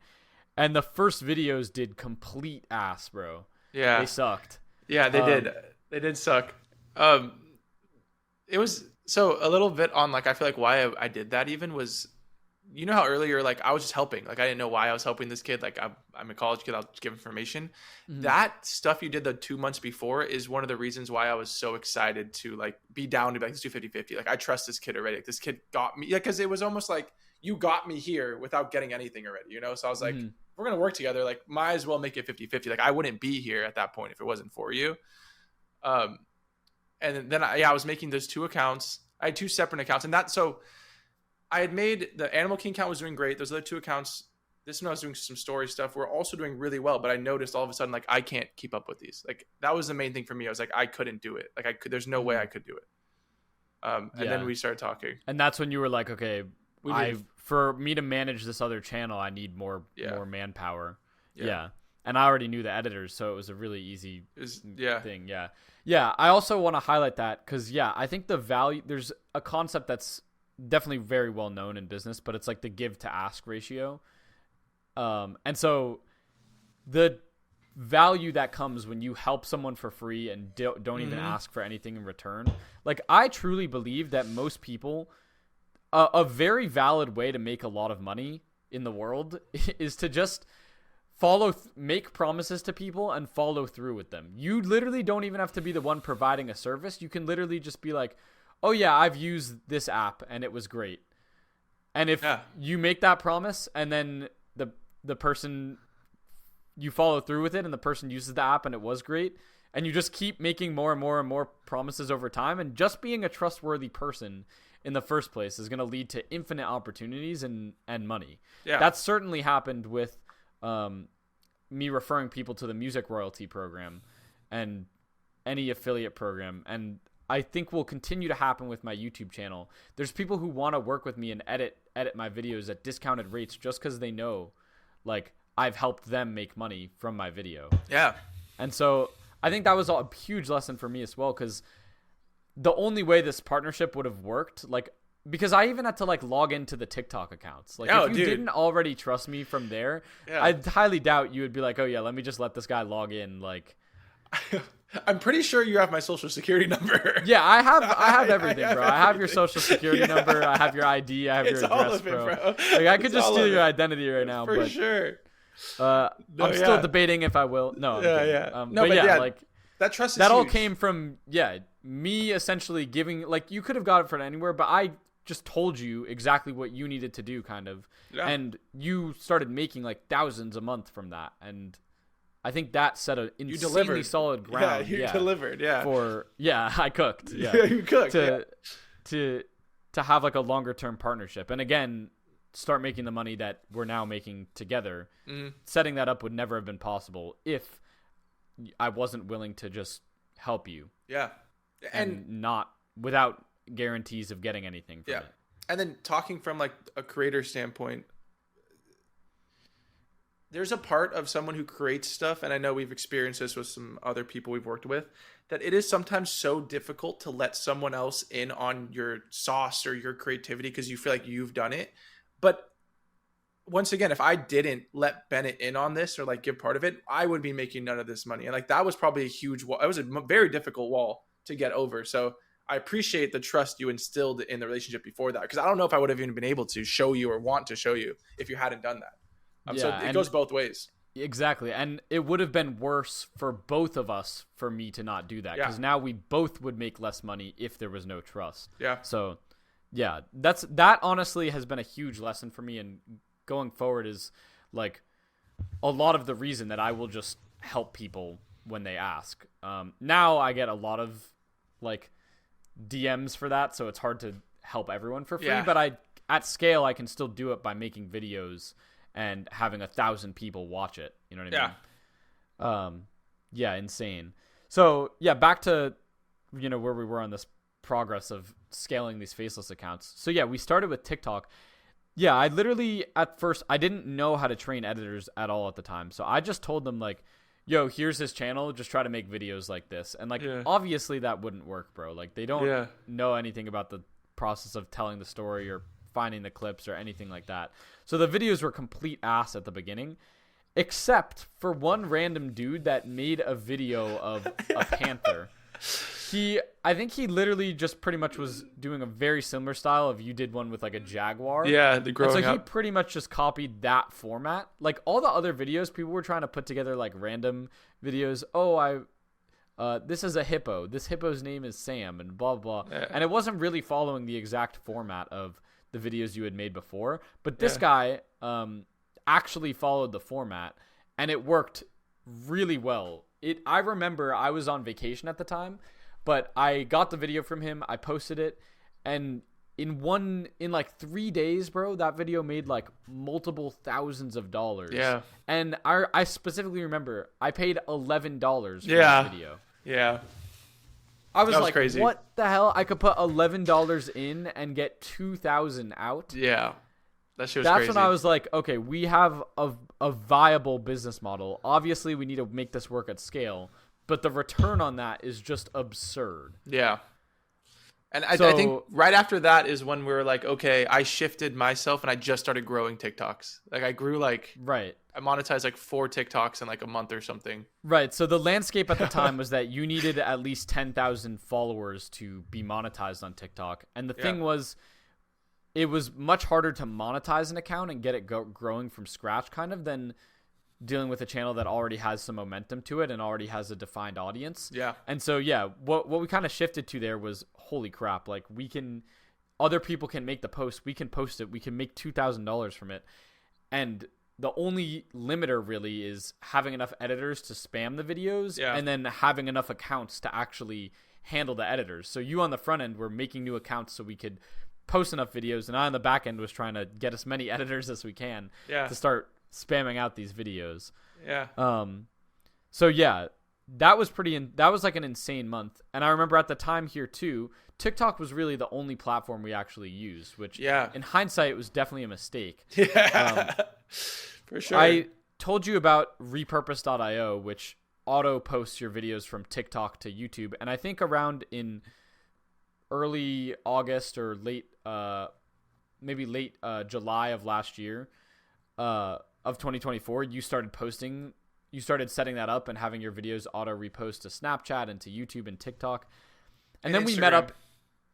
and the first videos did complete ass, bro. Yeah, they sucked. Yeah, they did. They did suck. It was so a little bit on like, I feel like why I did that even was you know how earlier, like I was just helping, like I didn't know why I was helping this kid. Like I'm a college kid. I'll just give information. That stuff you did the 2 months before is one of the reasons why I was so excited to like be down to be like, let's do 50-50. Like I trust this kid already. Like, this kid got me. Yeah. Cause it was almost like you got me here without getting anything already, you know? So I was like, we're going to work together. Like might as well make it 50-50. Like I wouldn't be here at that point if it wasn't for you. And then I was making those 2 accounts. I had 2 separate accounts, and so I had made the Animal King account was doing great. Those other 2 accounts, this one I was doing some story stuff, were also doing really well. But I noticed all of a sudden, like I can't keep up with these. Like that was the main thing for me. I was like, I couldn't do it. Like there's no way I could do it. And then we started talking. And that's when you were like, okay, for me to manage this other channel, I need more manpower. Yeah. And I already knew the editors, so it was a really easy thing. Yeah. Yeah. I also want to highlight that because, I think the value, there's a concept that's definitely very well known in business, but it's like the give to ask ratio. And so the value that comes when you help someone for free and don't even ask for anything in return. Like I truly believe that most people, a very valid way to make a lot of money in the world is to just make promises to people and follow through with them. You literally don't even have to be the one providing a service. You can literally just be like, oh yeah, I've used this app and it was great. And if you make that promise and then the person, you follow through with it and the person uses the app and it was great, and you just keep making more and more and more promises over time, and just being a trustworthy person in the first place is going to lead to infinite opportunities and money. Yeah. That's certainly happened with me referring people to the music royalty program and any affiliate program, and I think will continue to happen with my YouTube channel. There's people who want to work with me and edit my videos at discounted rates just because they know, like, I've helped them make money from my video. Yeah. And so I think that was a huge lesson for me as well, because the only way this partnership would have worked, like, because I even had to like log into the TikTok accounts. Like, if you didn't already trust me from there, I highly doubt you would be like, oh yeah, let me just let this guy log in. Like, I'm pretty sure you have my social security number. Yeah, I have everything, bro. I have your social security number. I have your ID. I have your address, bro. Like, I could just steal your identity right now. For sure. I'm still debating if I will. No. Like that trust is that all huge. came from me essentially giving, like, you could have got it from anywhere, but I just told you exactly what you needed to do, kind of, and you started making like thousands a month from that, and I think that set an insanely solid ground. You delivered. I cooked. Yeah, you cooked. To have like a longer term partnership, and again, start making the money that we're now making together. Setting that up would never have been possible if I wasn't willing to just help you. Yeah, and not without guarantees of getting anything from it. And then talking from like a creator standpoint, there's a part of someone who creates stuff, and I know we've experienced this with some other people we've worked with, that it is sometimes so difficult to let someone else in on your sauce or your creativity because you feel like you've done it. But once again, if I didn't let Bennett in on this or like give part of it, I would be making none of this money. And like that was probably a huge wall. It was a very difficult wall to get over. So I appreciate the trust you instilled in the relationship before that, because I don't know if I would have even been able to show you or want to show you if you hadn't done that. So it goes both ways. Exactly. And it would have been worse for both of us for me to not do that, because now we both would make less money if there was no trust. Yeah. So yeah, that honestly has been a huge lesson for me, and going forward is like a lot of the reason that I will just help people when they ask. Now I get a lot of like DMs for that, so it's hard to help everyone for free, but at scale I can still do it by making videos and having 1,000 people watch it. You know what I mean? Insane. So back to where we were on this progress of scaling these faceless accounts. So we started with TikTok. I literally at first I didn't know how to train editors at all at the time, so I just told them like, yo, here's this channel, just try to make videos like this. And like obviously that wouldn't work, bro. Like they don't know anything about the process of telling the story or finding the clips or anything like that. So the videos were complete ass at the beginning, except for one random dude that made a video of a panther. I think he literally just pretty much was doing a very similar style of you did one with like a Jaguar. Yeah, the growing and so he up. pretty much just copied that format. Like all the other videos, people were trying to put together like random videos. This is a hippo. This hippo's name is Sam and blah, blah. Yeah. And it wasn't really following the exact format of the videos you had made before. But this guy actually followed the format, and it worked really well. I remember I was on vacation at the time, but I got the video from him. I posted it, and in like 3 days, bro, that video made like multiple thousands of dollars. Yeah. And I specifically remember I paid $11 for that video. Yeah. I was like, crazy. What the hell? I could put $11 in and get 2,000 out. Yeah. That shit was That's crazy. when I was like, okay, we have a viable business model. Obviously, we need to make this work at scale, but the return on that is just absurd. Yeah. And I think right after that is when we were like, okay, I shifted myself and I just started growing TikToks. Like I grew right. I monetized like 4 TikToks in like a month or something. Right. So the landscape at the time was that you needed at least 10,000 followers to be monetized on TikTok. And the thing was, it was much harder to monetize an account and get it growing from scratch kind of than dealing with a channel that already has some momentum to it and already has a defined audience. Yeah. And so, what we kind of shifted to there was, holy crap, like other people can make the post, we can post it, we can make $2,000 from it. And the only limiter really is having enough editors to spam the videos and then having enough accounts to actually handle the editors. So you on the front end were making new accounts so we could post enough videos, and I on the back end was trying to get as many editors as we can to start spamming out these videos. Yeah. So that was that was like an insane month. And I remember at the time here too, TikTok was really the only platform we actually used, which in hindsight was definitely a mistake. Yeah. For sure. I told you about repurpose.io, which auto posts your videos from TikTok to YouTube. And I think around in early August or maybe late July of last year, of 2024, you started setting that up and having your videos auto repost to Snapchat and to YouTube and TikTok. And then Instagram. We met up.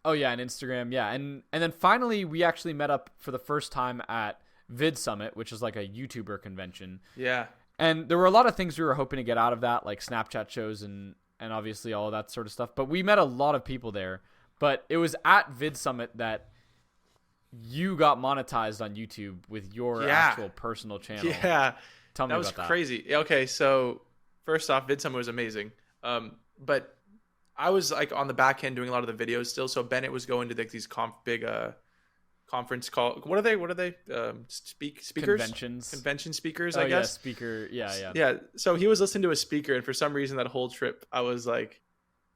Oh yeah. And Instagram. Yeah. And then finally we actually met up for the first time at Vid Summit, which is like a YouTuber convention. Yeah. And there were a lot of things we were hoping to get out of that, like Snapchat shows and obviously all of that sort of stuff. But we met a lot of people there. But it was at Vid Summit that you got monetized on YouTube with your actual personal channel. Yeah. Tell me about that. That was crazy. Okay, so first off, Vid Summit was amazing. But I was like on the back end doing a lot of the videos still. So Bennett was going to like these big conference call. What are they? Speakers? Convention speakers, I guess. Yeah, speaker. Yeah. Yeah. So he was listening to a speaker, and for some reason that whole trip, I was like,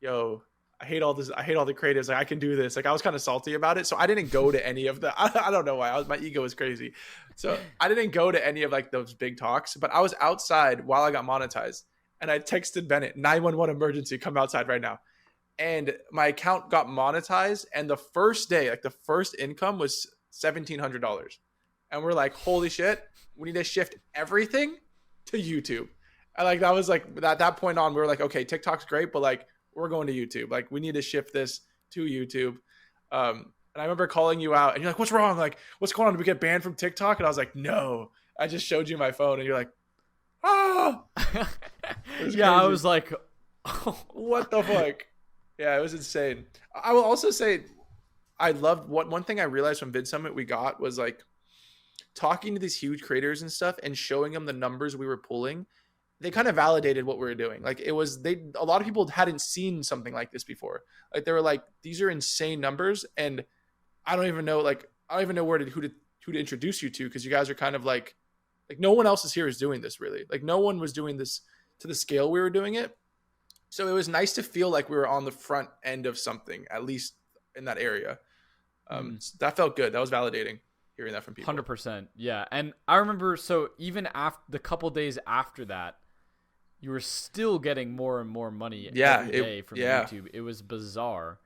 yo, I hate all this. I hate all the creatives. Like I can do this. Like I was kind of salty about it. So I didn't go to any of the, I don't know why. My ego was crazy. So I didn't go to any of like those big talks, but I was outside while I got monetized, and I texted Bennett, 911 emergency, come outside right now. And my account got monetized. And the first day, like the first income was $1,700. And we're like, holy shit, we need to shift everything to YouTube. And like, that was like, at that point on, we were like, okay, TikTok's great, but like, we're going to YouTube. Like, we need to shift this to YouTube. And I remember calling you out and you're like, what's wrong? Like, what's going on? Did we get banned from TikTok? And I was like, no, I just showed you my phone. And you're like, ah. Crazy. I was like, oh. What the fuck? Yeah, it was insane. I will also say I loved one thing I realized from Vid Summit we got was like talking to these huge creators and stuff and showing them the numbers we were pulling. They kind of validated what we were doing. Like a lot of people hadn't seen something like this before. Like they were like, these are insane numbers. And I don't even know who to introduce you to. Cause you guys are kind of like no one else here is doing this really. Like no one was doing this to the scale we were doing it. So it was nice to feel like we were on the front end of something, at least in that area. So that felt good. That was validating hearing that from people. 100%. Yeah. And I remember, so even after the couple days after that, you were still getting more and more money every day from YouTube. It was bizarre.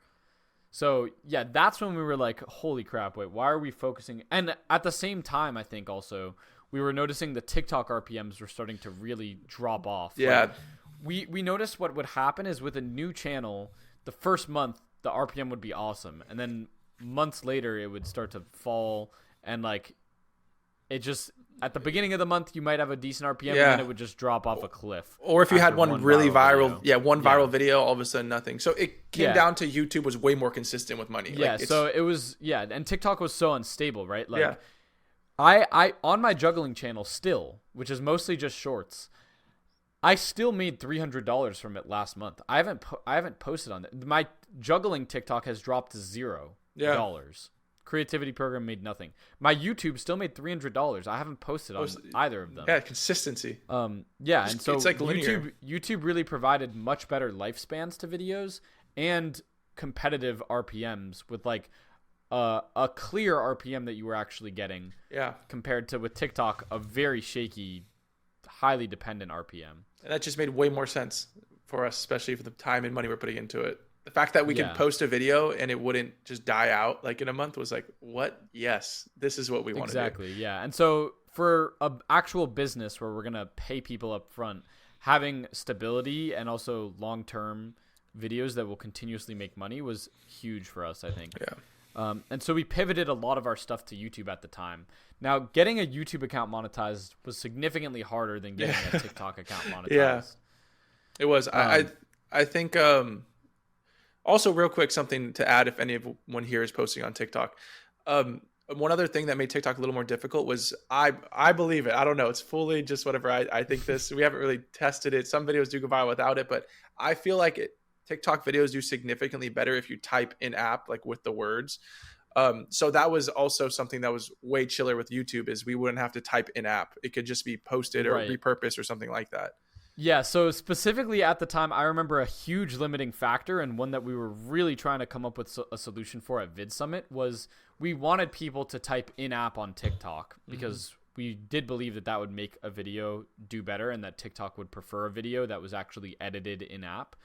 So yeah, that's when we were like, holy crap, wait, why are we focusing? And at the same time, I think also we were noticing the TikTok RPMs were starting to really drop off. Yeah. Like, we noticed what would happen is with a new channel, the first month the RPM would be awesome, and then months later it would start to fall, and like it just at the beginning of the month you might have a decent RPM, and then it would just drop off a cliff. Or if you had one really viral video, all of a sudden nothing. So it came down to YouTube was way more consistent with money. Yeah, like so it was and TikTok was so unstable, right? Like I on my juggling channel still, which is mostly just shorts, I still made $300 from it last month. I haven't posted on it. My juggling TikTok has dropped to $0. Creativity program made nothing. My YouTube still made $300. I haven't posted on either of them. Yeah, consistency. And so it's like linear. YouTube really provided much better lifespans to videos and competitive RPMs with like a clear RPM that you were actually getting. Yeah. Compared to with TikTok, a very shaky, highly dependent RPM. And that just made way more sense for us, especially for the time and money we're putting into it. The fact that we can post a video and it wouldn't just die out like in a month was like, what? Yes, this is what we want to do. Exactly, yeah. And so for an actual business where we're going to pay people up front, having stability and also long-term videos that will continuously make money was huge for us, I think. Yeah. And so we pivoted a lot of our stuff to YouTube at the time. Now, getting a YouTube account monetized was signimonsignificantly harder than getting a TikTok account monetized. Yeah, it was. I think also real quick, something to add if anyone here is posting on TikTok. One other thing that made TikTok a little more difficult was I believe it. I don't know. It's fully just whatever I think this. We haven't really tested it. Some videos do go viral without it, but I feel like TikTok videos do significantly better if you type in app like with the words. So that was also something that was way chiller with YouTube is we wouldn't have to type in app. It could just be posted or repurposed or something like that. Yeah, so specifically at the time, I remember a huge limiting factor and one that we were really trying to come up with a solution for at Vid Summit was we wanted people to type in-app on TikTok because we did believe that would make a video do better and that TikTok would prefer a video that was actually edited in-app.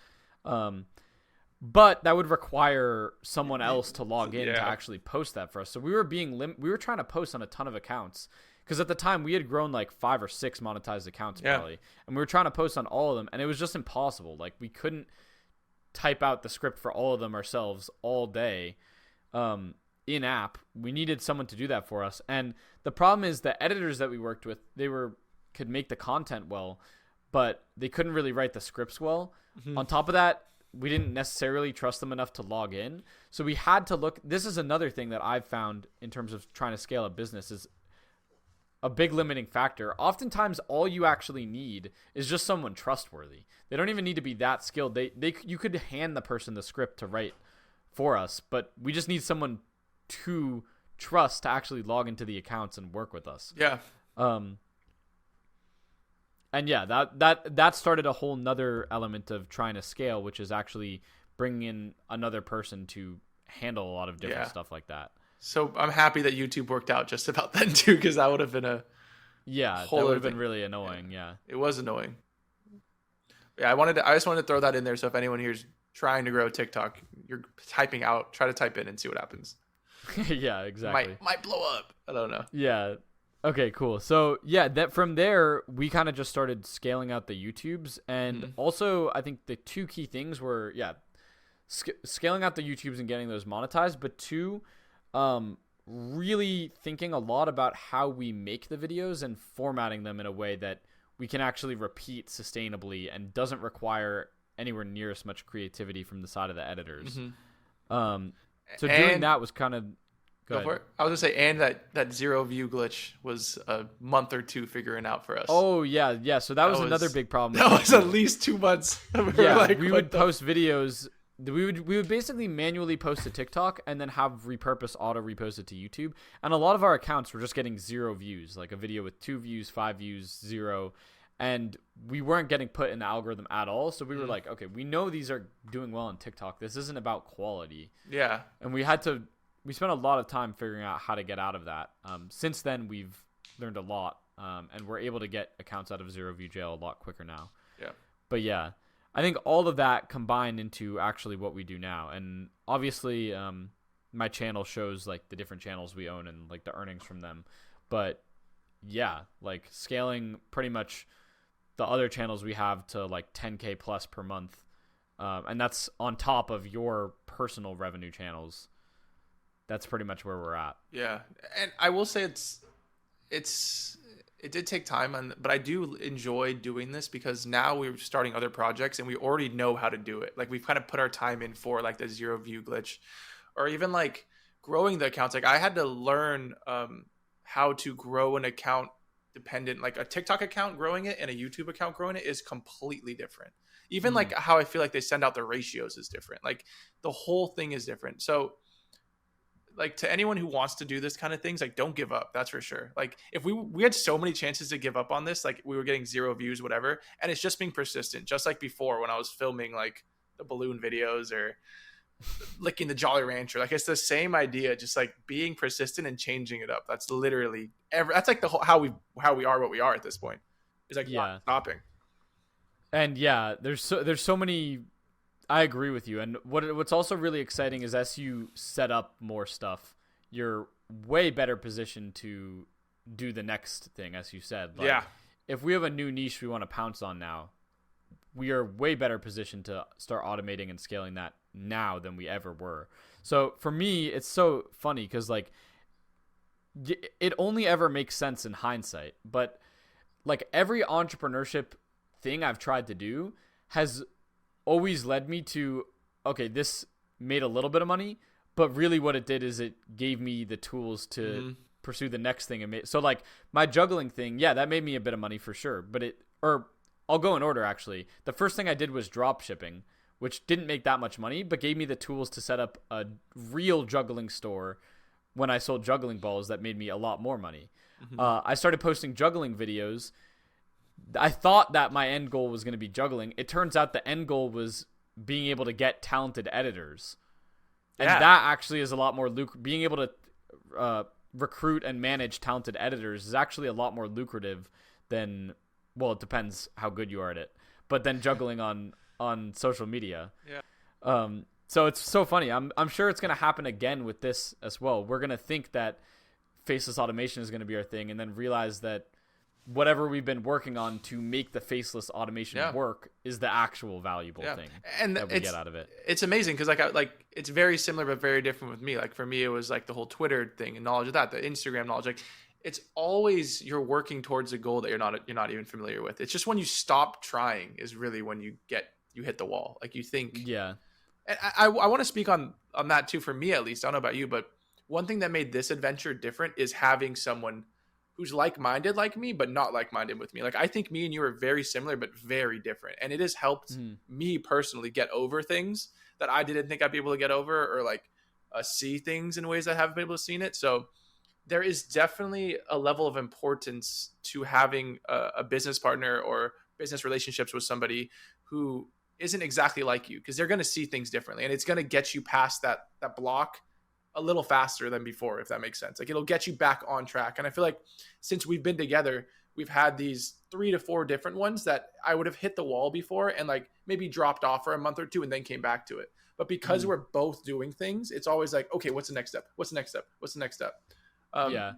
But that would require someone else to log in to actually post that for us. So we were we were trying to post on a ton of accounts. Because at the time, we had grown like 5 or 6 monetized accounts probably. And we were trying to post on all of them. And it was just impossible. Like, we couldn't type out the script for all of them ourselves all day in-app. We needed someone to do that for us. And the problem is the editors that we worked with, could make the content well, but they couldn't really write the scripts well. Mm-hmm. On top of that, we didn't necessarily trust them enough to log in. So we had to look. This is another thing that I've found in terms of trying to scale a business is a big limiting factor. Oftentimes, all you actually need is just someone trustworthy. They don't even need to be that skilled. You could hand the person the script to write for us, but we just need someone to trust to actually log into the accounts and work with us. Yeah. And yeah, that started a whole nother element of trying to scale, which is actually bringing in another person to handle a lot of different stuff like that. So I'm happy that YouTube worked out just about then too, because that would have been that would have been really annoying. Yeah, it was annoying. Yeah, I just wanted to throw that in there. So if anyone here's trying to grow TikTok, you're typing out, try to type in and see what happens. Yeah, exactly. Might blow up. I don't know. Yeah. Okay, cool. So yeah, that from there we kind of just started scaling out the YouTubes, and also I think the two key things were scaling out the YouTubes and getting those monetized, but two, really thinking a lot about how we make the videos and formatting them in a way that we can actually repeat sustainably and doesn't require anywhere near as much creativity from the side of the editors. So doing that was kind of go for it. I was gonna say, and that 0 view glitch was a month or two figuring out for us. Oh yeah. So that was another big problem. That was at least 2 months. We would post videos. We would basically manually post to TikTok and then have auto repost it to YouTube. And a lot of our accounts were just getting 0 views, like a video with 2 views, 5 views, 0. And we weren't getting put in the algorithm at all. So we were like, okay, we know these are doing well on TikTok. This isn't about quality. Yeah. And we spent a lot of time figuring out how to get out of that. Since then, we've learned a lot. And we're able to get accounts out of 0 view jail a lot quicker now. Yeah. But yeah, I think all of that combined into actually what we do now. And obviously, my channel shows like the different channels we own and like the earnings from them. But yeah, like scaling pretty much the other channels we have to like 10K plus per month. And that's on top of your personal revenue channels. That's pretty much where we're at. Yeah. And I will say it did take time, but I do enjoy doing this because now we're starting other projects and we already know how to do it. Like we've kind of put our time in for like the 0 view glitch, or even like growing the accounts. Like I had to learn how to grow an account dependent, like a TikTok account growing it and a YouTube account growing it is completely different. Even like how I feel like they send out the ratios is different. Like the whole thing is different. So like to anyone who wants to do this kind of things, like don't give up. That's for sure. Like if we had so many chances to give up on this, like we were getting 0 views, whatever. And it's just being persistent. Just like before when I was filming like the balloon videos or licking the Jolly Rancher, like it's the same idea, just like being persistent and changing it up. That's literally that's like the whole, how we are what we are at this point. It's like not stopping. And yeah, there's so many. I agree with you. And what's also really exciting is as you set up more stuff, you're way better positioned to do the next thing, as you said. Like, yeah. If we have a new niche we want to pounce on now, we are way better positioned to start automating and scaling that now than we ever were. So for me, it's so funny because like it only ever makes sense in hindsight. But like every entrepreneurship thing I've tried to do has always led me to, okay, this made a little bit of money, but really what it did is it gave me the tools to pursue the next thing. So like my juggling thing, yeah, that made me a bit of money for sure. But I'll go in order actually. The first thing I did was drop shipping, which didn't make that much money, but gave me the tools to set up a real juggling store when I sold juggling balls that made me a lot more money. I started posting juggling videos. I thought that my end goal was going to be juggling. It turns out the end goal was being able to get talented editors. And that actually is a lot more being able to recruit and manage talented editors is actually a lot more lucrative than, well, it depends how good you are at it, but then juggling on social media. Yeah. So it's so funny. I'm sure it's going to happen again with this as well. We're going to think that faceless automation is going to be our thing and then realize that whatever we've been working on to make the faceless automation work is the actual valuable thing and that we get out of it. It's amazing because like it's very similar but very different with me. Like for me, it was like the whole Twitter thing and knowledge of that, the Instagram knowledge. Like it's always you're working towards a goal that you're not even familiar with. It's just when you stop trying is really when you hit the wall. Like you think, yeah. And I want to speak on that too. For me, at least, I don't know about you, but one thing that made this adventure different is having someone who's like-minded like me, but not like-minded with me. Like, I think me and you are very similar, but very different. And it has helped me personally get over things that I didn't think I'd be able to get over, or like see things in ways I haven't been able to see it. So there is definitely a level of importance to having a business partner or business relationships with somebody who isn't exactly like you, because they're going to see things differently. And it's going to get you past that block a little faster than before, if that makes sense. Like, it'll get you back on track. And I feel like since we've been together, we've had these 3 to 4 different ones that I would have hit the wall before and like maybe dropped off for a month or two and then came back to it. But because we're both doing things, it's always like, okay, what's the next step? What's the next step? What's the next step? Yeah.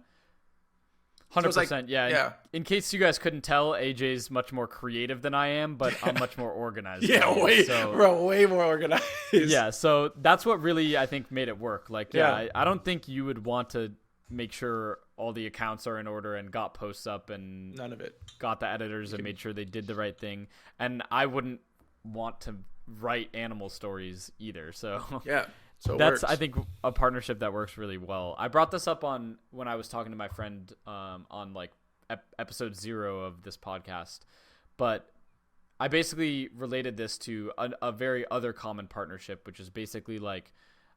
100%. So like, yeah. In case you guys couldn't tell, AJ's much more creative than I am, but I'm much more organized. We're way more organized. Yeah. So that's what really, I think, made it work. Like, I don't think you would want to make sure all the accounts are in order and got posts up and none of it, got the editors and made sure they did the right thing. And I wouldn't want to write animal stories either. So yeah. So that's, I think, a partnership that works really well. I brought this up when I was talking to my friend on like episode 0 of this podcast, but I basically related this to a very other common partnership, which is basically like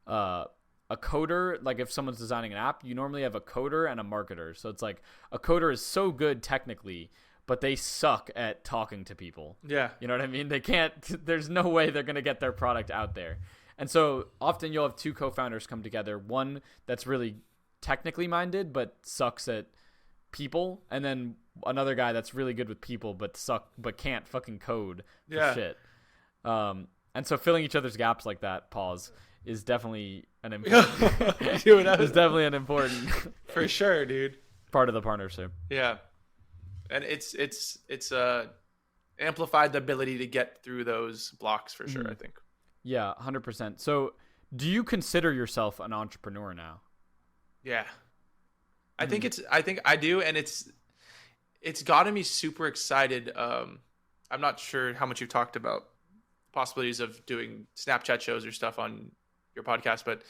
a coder. Like if someone's designing an app, you normally have a coder and a marketer. So it's like a coder is so good technically, but they suck at talking to people. Yeah. You know what I mean? They can't, there's no way they're going to get their product out there. And so often you'll have 2 co-founders come together, one that's really technically minded but sucks at people, and then another guy that's really good with people but can't fucking code for shit. And so filling each other's gaps like that, is definitely an important dude, is definitely an important for sure, dude, part of the partnership. Yeah. And it's amplified the ability to get through those blocks for sure, I think. Yeah, 100%. So do you consider yourself an entrepreneur now? Yeah. I think I do. And it's gotten me super excited. I'm not sure how much you've talked about possibilities of doing Snapchat shows or stuff on your podcast, but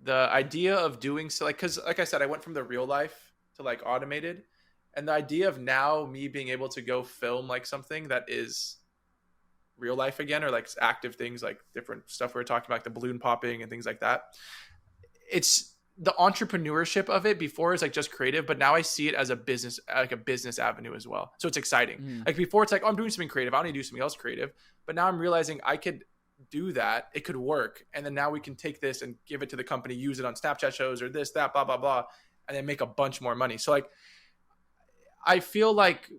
the idea of doing so, like, because like I said, I went from the real life to like automated, and the idea of now me being able to go film like something that is real life again, or like active things, like different stuff we were talking about, like the balloon popping and things like that. It's the entrepreneurship of it before is like just creative, but now I see it as a business, like a business avenue as well. So it's exciting. Like before it's like, oh, I'm doing something creative, I need to do something else creative. But now I'm realizing I could do that. It could work. And then now we can take this and give it to the company, use it on Snapchat shows or this, that, blah, blah, blah, and then make a bunch more money. So like, I feel like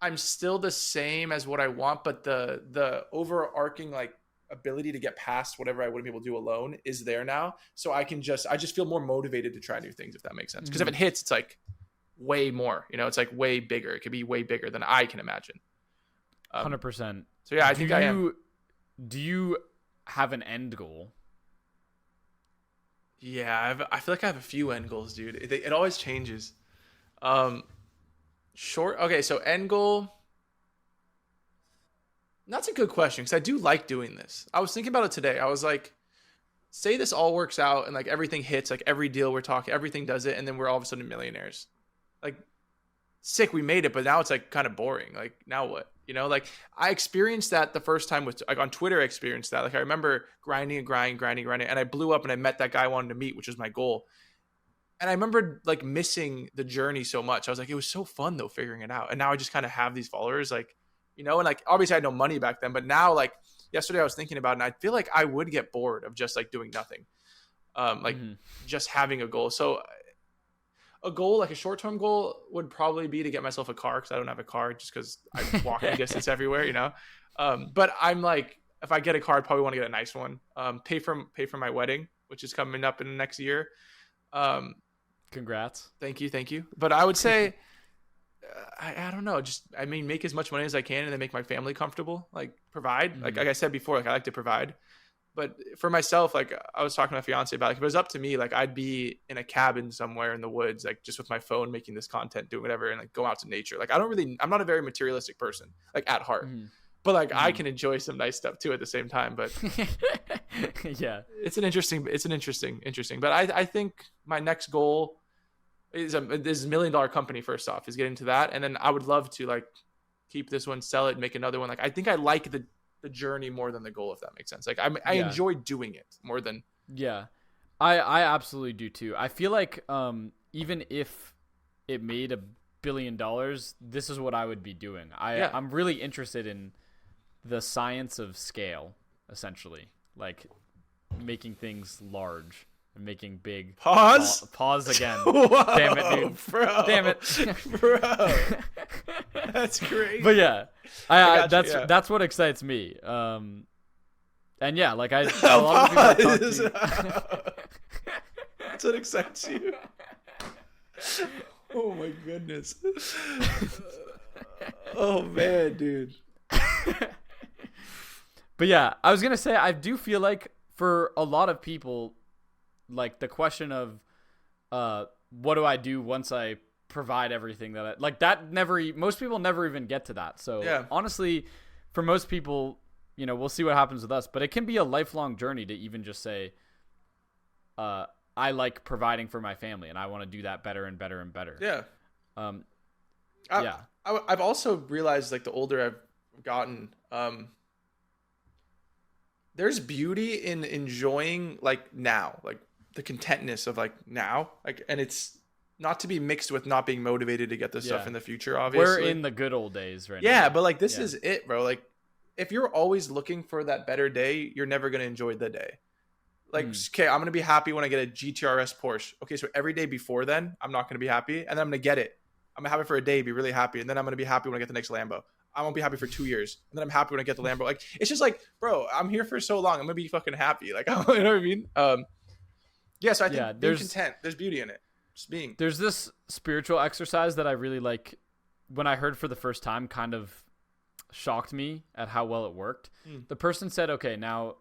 I'm still the same as what I want, but the overarching like ability to get past whatever I wouldn't be able to do alone is there now. So I just feel more motivated to try new things, if that makes sense. Because if it hits, it's like way more, it's like way bigger. It could be way bigger than I can imagine. 100%. So yeah, I think I am. Do you have an end goal? Yeah, I feel like I have a few end goals, dude. It always changes. Okay, so end goal. That's a good question, because I do like doing this. I was thinking about it today. I was like, say this all works out and like everything hits, like every deal we're talking, everything does it, and then we're all of a sudden millionaires. Like, sick, we made it, but now it's like kind of boring. Like, now what? Like I experienced that the first time with like on Twitter. I experienced that. Like I remember grinding, and I blew up and I met that guy I wanted to meet, which was my goal. And I remember like missing the journey so much. I was like, it was so fun though, figuring it out. And now I just kind of have these followers, like, and like obviously I had no money back then, but now like yesterday I was thinking about it, and I feel like I would get bored of just like doing nothing. Just having a goal. So a goal, like a short-term goal, would probably be to get myself a car, because I don't have a car, just because I'm walking distance everywhere, But I'm like, if I get a car, I'd probably want to get a nice one. Pay for my wedding, which is coming up in the next year. Congrats. Thank you. But I would say, I don't know, make as much money as I can, and then make my family comfortable, like provide. Like I said before, like I like to provide. But for myself, like I was talking to my fiance about, like if it was up to me, like I'd be in a cabin somewhere in the woods, like just with my phone, making this content, doing whatever, and like go out to nature. Like I'm not a very materialistic person, like at heart, but like I can enjoy some nice stuff too at the same time. But yeah, it's an interesting. But I think my next goal is this $1 million company. First off, is getting to that, and then I would love to like keep this one, sell it, make another one. Like I think I like the journey more than the goal, if that makes sense. Like I enjoy doing it more than. Yeah, I absolutely do too. I feel like even if it made $1 billion, this is what I would be doing. I'm really interested in the science of scale, essentially, like making things large and making big. Pause again. Whoa, damn it, dude. Bro. Damn it. Bro. That's crazy. But yeah, that's what excites me. And yeah, like a lot of people talk to That's what excites you. Oh my goodness. Oh man, dude. But yeah, I was gonna say, I do feel like for a lot of people, like the question of what do I do once I provide everything that most people never even get to that. So yeah. Honestly, for most people, we'll see what happens with us, but it can be a lifelong journey to even just say, I like providing for my family and I want to do that better and better and better. Yeah. Yeah. I've also realized, like, the older I've gotten, there's beauty in enjoying like now, like the contentness of like now, like, and it's not to be mixed with not being motivated to get this stuff in the future. Obviously, we're in the good old days right now. Yeah, now. but like this is it, bro. Like if you're always looking for that better day, you're never gonna enjoy the day. Like, okay, I'm gonna be happy when I get a GTRS Porsche. Okay, so every day before then, I'm not gonna be happy, and then I'm gonna get it. I'm gonna have it for a day, be really happy, and then I'm gonna be happy when I get the next Lambo. I won't be happy for 2 years, and then I'm happy when I get the Lambo. Like, it's just like, bro, I'm here for so long. I'm gonna be fucking happy. Like, you know what I mean? Yeah. So I think being content, there's beauty in it. Just being. There's this spiritual exercise that I really like. When I heard for the first time, kind of shocked me at how well it worked. The person said, okay, now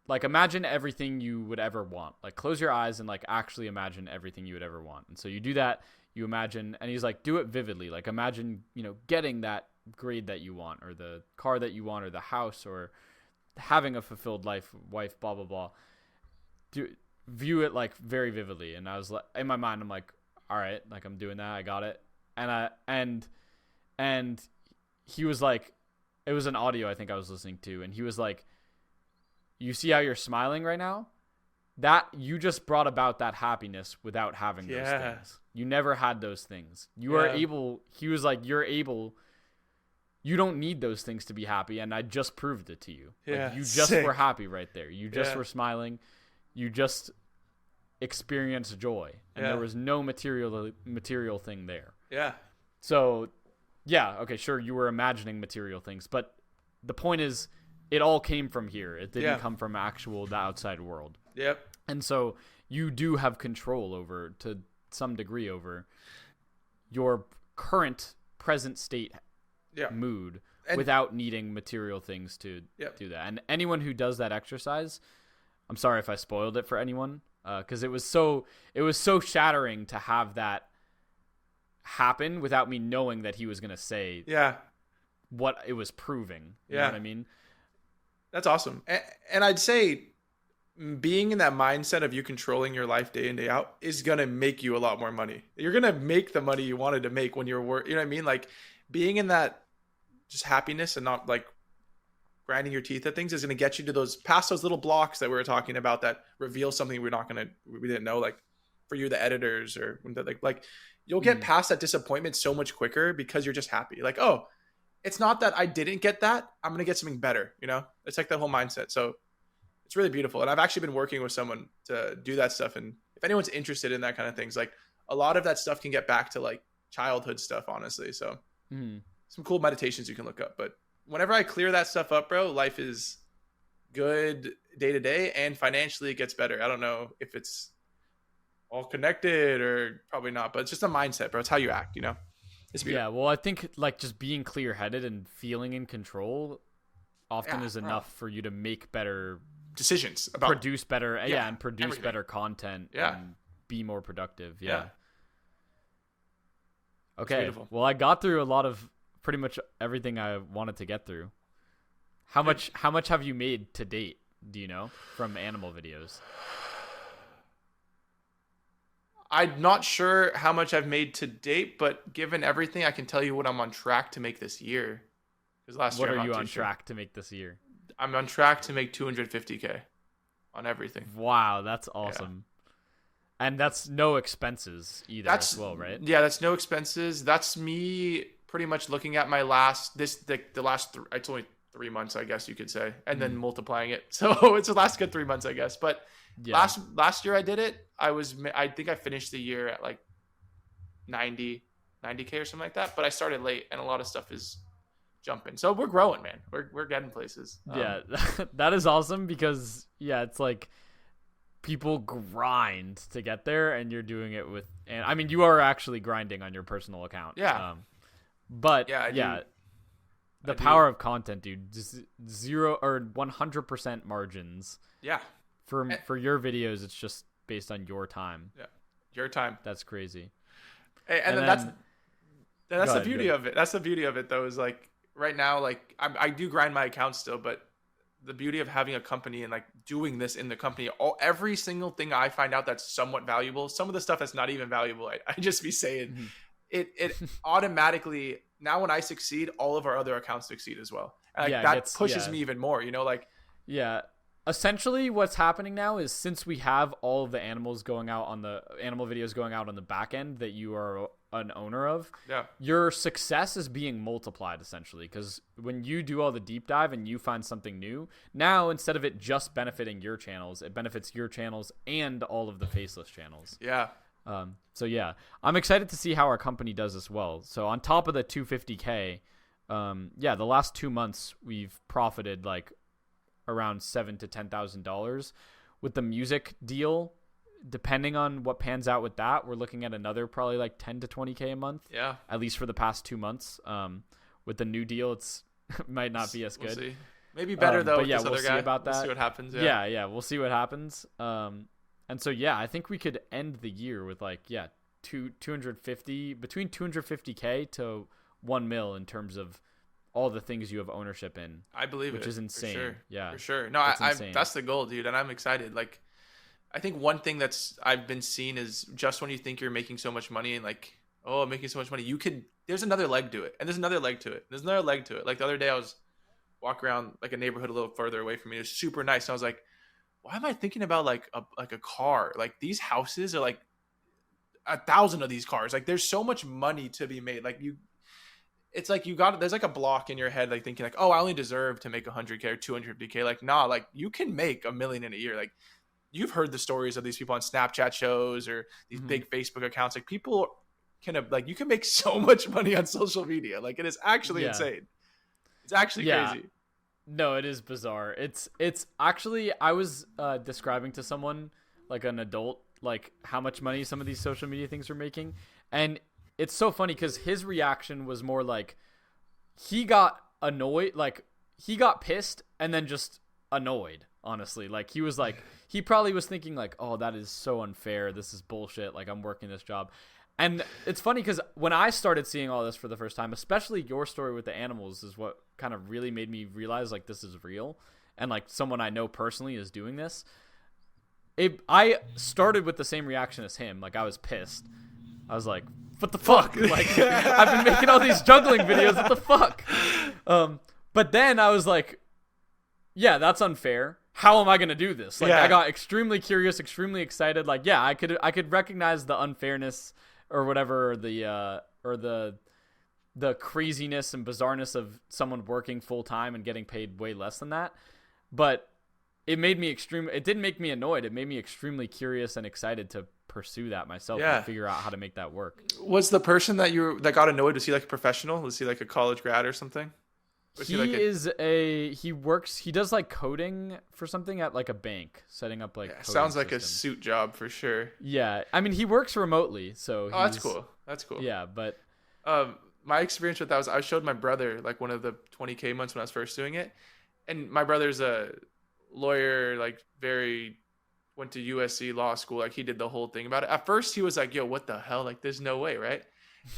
like imagine everything you would ever want. Like close your eyes and like actually imagine everything you would ever want. And so you do that, you imagine, and he's like, do it vividly. Like imagine, getting that grade that you want, or the car that you want, or the house, or having a fulfilled wife, blah, blah, blah. View it like very vividly. And I was like, in my mind, I'm like, all right, like I'm doing that. I got it. And he was like, it was an audio I think I was listening to. And he was like, you see how you're smiling right now? That you just brought about that happiness without having those things. You never had those things. You are able. He was like, you're able. You don't need those things to be happy, and I just proved it to you. Yeah, like, you just were happy right there. You just were smiling. You just experienced joy, and there was no material thing there. Yeah. So, yeah, okay, sure, you were imagining material things, but the point is, it all came from here. It didn't come from the outside world. Yep. And so you do have control over, to some degree, over your current present state mood without needing material things to do that. And anyone who does that exercise, I'm sorry if I spoiled it for anyone, because it was so shattering to have that happen without me knowing that he was going to say what it was proving. You know what I mean? That's awesome. And I'd say being in that mindset of you controlling your life day in, day out is going to make you a lot more money. You're going to make the money you wanted to make when you're you know what I mean? Like being in that just happiness and not like grinding your teeth at things is going to get you to past those little blocks that we were talking about that reveal something we didn't know. Like for you, the editors, or like you'll get past that disappointment so much quicker because you're just happy. Like, oh, it's not that I didn't get that. I'm going to get something better. It's like that whole mindset. So it's really beautiful. And I've actually been working with someone to do that stuff. And if anyone's interested in that kind of things, like a lot of that stuff can get back to like childhood stuff, honestly. So some cool meditations you can look up. But whenever I clear that stuff up, bro, life is good day to day, and financially it gets better. I don't know if it's all connected or probably not, but it's just a mindset, bro. It's how you act, It's beautiful. Yeah, well, I think like just being clear-headed and feeling in control often is enough for you to make better decisions, produce better, and produce everything. Better content, and be more productive. Okay. Well, I got through a lot of pretty much everything I wanted to get through. How much have you made to date? Do you know, from animal videos? I'm not sure how much I've made to date, but given everything, I can tell you what I'm on track to make this year. What are you on track to make this year? I'm on track to make $250K on everything. Wow, that's awesome. Yeah. And that's no expenses either as well, right? Yeah, that's no expenses. That's me pretty much looking at my it's only 3 months, I guess you could say, and then multiplying it. So it's the last good 3 months, I guess. But last year I did it. I think I finished the year at like 90K or something like that. But I started late, and a lot of stuff is jumping. So we're growing, man. We're getting places. That is awesome because it's like people grind to get there, and you're doing it with. And I mean, you are actually grinding on your personal account. Yeah. But the power of content, dude. Just 0 or 100% margins. Yeah. For your videos, it's just based on your time. Yeah. Your time. That's crazy. And then that's the beauty of it. That's the beauty of it, though, is like right now, like I do grind my account still, but the beauty of having a company and like doing this in the company, every single thing I find out that's somewhat valuable, some of the stuff that's not even valuable, I just be saying it automatically, now when I succeed, all of our other accounts succeed as well. And that pushes me even more, Essentially what's happening now is, since we have all of the animals going out on the animal videos going out on the back end that you are an owner of, your success is being multiplied essentially, because when you do all the deep dive and you find something new, now instead of it just benefiting your channels, it benefits your channels and all of the faceless channels. So I'm excited to see how our company does as well. So on top of the 250K, the last 2 months we've profited like around $7,000 to $10,000 with the music deal. Depending on what pans out with that, we're looking at another probably like 10 to 20K a month. Yeah. At least for the past 2 months. with the new deal, it's might not be as good. We'll see. Maybe better though. But yeah, with this we'll other see guy. about that. We'll see what happens. Yeah, we'll see what happens. And so yeah, I think we could end the year with like 250 between 250K to 1 mil in terms of all the things you have ownership in. I believe which it, is insane. For sure. Yeah, for sure. No, that's the goal, dude, and I'm excited. Like, I think one thing I've been seeing is just when you think you're making so much money and like, oh, I'm making so much money, there's another leg to it, and there's another leg to it. There's another leg to it. Like the other day, I was walking around like a neighborhood a little further away from me. It was super nice. And I was like, why am I thinking about like a car? Like these houses are like 1,000 of these cars. Like there's so much money to be made. Like it's like there's like a block in your head, like thinking like, oh, I only deserve to make 100K or 250K. Like, nah, like you can make $1 million in a year. Like you've heard the stories of these people on Snapchat shows or these big Facebook accounts. Like people you can make so much money on social media. Like it is actually insane. It's actually crazy. No, it is bizarre. It's actually, I was describing to someone, like an adult, like how much money some of these social media things are making. And it's so funny because his reaction was more like he got annoyed, like he got pissed and then just annoyed, honestly. Like he was like, he probably was thinking like, oh, that is so unfair. This is bullshit. Like I'm working this job. And it's funny because when I started seeing all this for the first time, especially your story with the animals is what kind of really made me realize like this is real. And like someone I know personally is doing this. I started with the same reaction as him. Like I was pissed. I was like, what the fuck? Like I've been making all these juggling videos. What the fuck? But then I was like, yeah, that's unfair. How am I going to do this? Like I got extremely curious, extremely excited. Like, yeah, I could recognize the unfairness or whatever, or the craziness and bizarreness of someone working full time and getting paid way less than that. But it didn't make me annoyed. It made me extremely curious and excited to pursue that myself and figure out how to make that work. Was the person that got annoyed, was he like a professional? Was he like a college grad or something? He does like coding for something at like a bank, setting up like sounds like systems. A suit job for sure. Yeah, I mean he works remotely, so that's cool. Yeah, but my experience with that was I showed my brother like one of the 20K months when I was first doing it, and my brother's a lawyer, like went to USC law school, like he did the whole thing about it. At first he was like, yo, what the hell, like there's no way, right?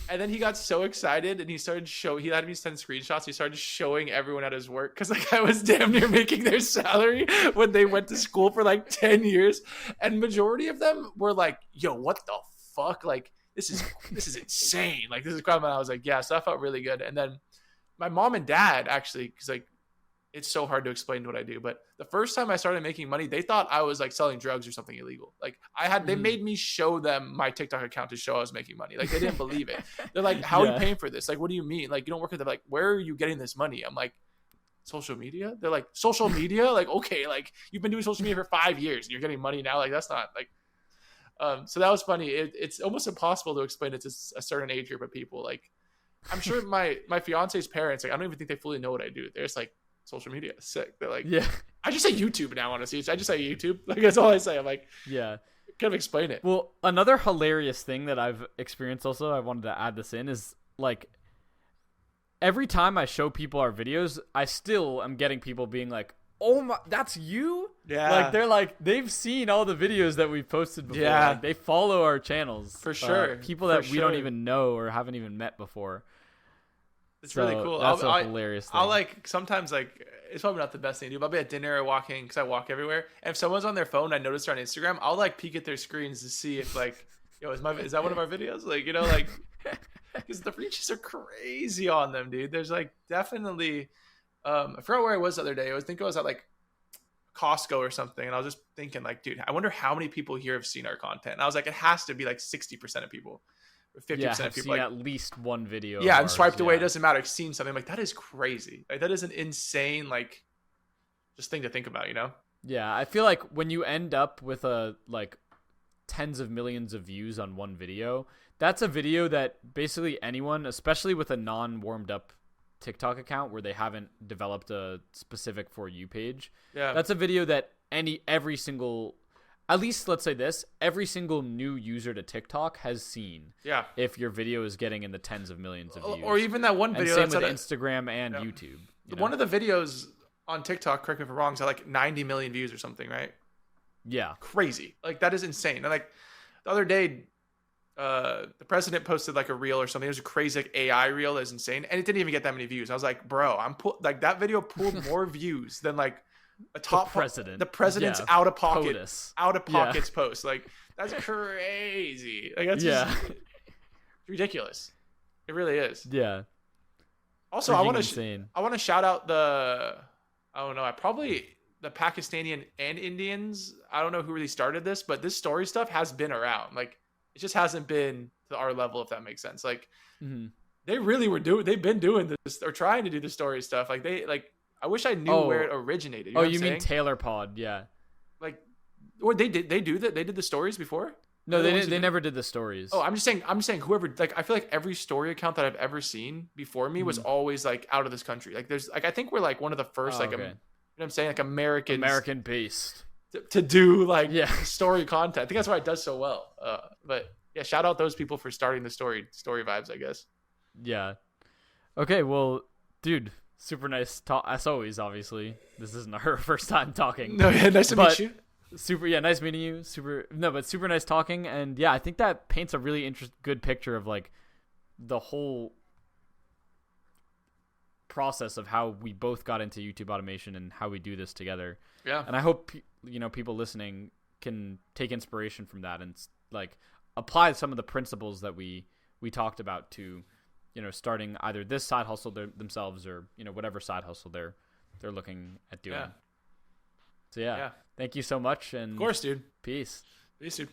And then he got so excited and he had me send screenshots. He started showing everyone at his work because like I was damn near making their salary when they went to school for like 10 years. And majority of them were like, yo, what the fuck? Like this is insane. Like this is crap. And I was like, yeah, so that felt really good. And then my mom and dad actually, because like it's so hard to explain what I do, but the first time I started making money, they thought I was like selling drugs or something illegal. Like they made me show them my TikTok account to show I was making money. Like they didn't believe it. They're like, how are you paying for this? Like, what do you mean? Like, you don't work at the, like, where are you getting this money? I'm like, social media? They're like, social media? Like, okay, like you've been doing social media for 5 years and you're getting money now. Like, that's not like, so that was funny. It's almost impossible to explain it to a certain age group of people. Like, I'm sure my fiance's parents, like, I don't even think they fully know what I do. They're just like, social media is sick. They're like, yeah, I just say YouTube now, honestly. I just say YouTube. Like, that's all I say. I'm like, yeah, kind of explain it. Well, another hilarious thing that I've experienced also, I wanted to add this in, is like every time I show people our videos, I still am getting people being like, oh my, that's you? Yeah. Like, they've seen all the videos that we've posted before. Yeah. Like, they follow our channels. For sure. People that we don't even know or haven't even met before. It's really cool. That's a hilarious thing. I'll like sometimes like it's probably not the best thing to do, but I'll be at dinner or walking because I walk everywhere. And if someone's on their phone, I notice they're on Instagram, I'll like peek at their screens to see if like, yo, is that one of our videos? Like, you know, like because the reaches are crazy on them, dude. There's like definitely I forgot where I was the other day. I think I was at like Costco or something, and I was just thinking like, dude, I wonder how many people here have seen our content. And I was like, it has to be like 60% of people. 50% of people seen like, at least one video. Yeah, and swiped away. It doesn't matter. I've seen something. I'm like, that is crazy. Like that is an insane like just thing to think about, you know? Yeah, I feel like when you end up with like tens of millions of views on one video, that's a video that basically anyone, especially with a non-warmed up TikTok account where they haven't developed a specific For You page, that's a video that every single at least let's say this, every single new user to TikTok has seen if your video is getting in the tens of millions of views. Or even that one video and same that's with Instagram and YouTube. One of the videos on TikTok, correct me if I'm wrong, is like 90 million views or something, right? Yeah. Crazy. Like, that is insane. And like the other day, the president posted like a reel or something. It was a crazy like AI reel that is insane, and it didn't even get that many views. I was like, bro, like that video pulled more views than like a top president. The president's out of pockets post. Like, that's crazy. Like, that's just ridiculous. It really is. Yeah. Also, I want to shout out the Pakistani and Indians. I don't know who really started this, but this story stuff has been around. Like, it just hasn't been to our level, if that makes sense. Like, they've been doing this or trying to do the story stuff. Like, I wish I knew where it originated. You know what I'm mean Taylor Pod? Yeah. Like, or they do that. They did the stories before. No, they never did the stories. Oh, I'm just saying whoever, like, I feel like every story account that I've ever seen before me was always like out of this country. Like, there's like, I think we're like one of the first you know what I'm saying, like American based to do like story content. I think that's why it does so well. But yeah, shout out those people for starting the story vibes, I guess. Yeah. Okay, well, dude, super nice talk as always. Obviously, this isn't our first time talking. No, yeah, nice to meet you. Nice meeting you. Super nice talking. And yeah, I think that paints a really good picture of like the whole process of how we both got into YouTube automation and how we do this together. Yeah. And I hope people listening can take inspiration from that and like apply some of the principles that we talked about to starting either this side hustle themselves or whatever side hustle they're looking at doing. So yeah. Thank you so much, and of course, dude. Peace, dude.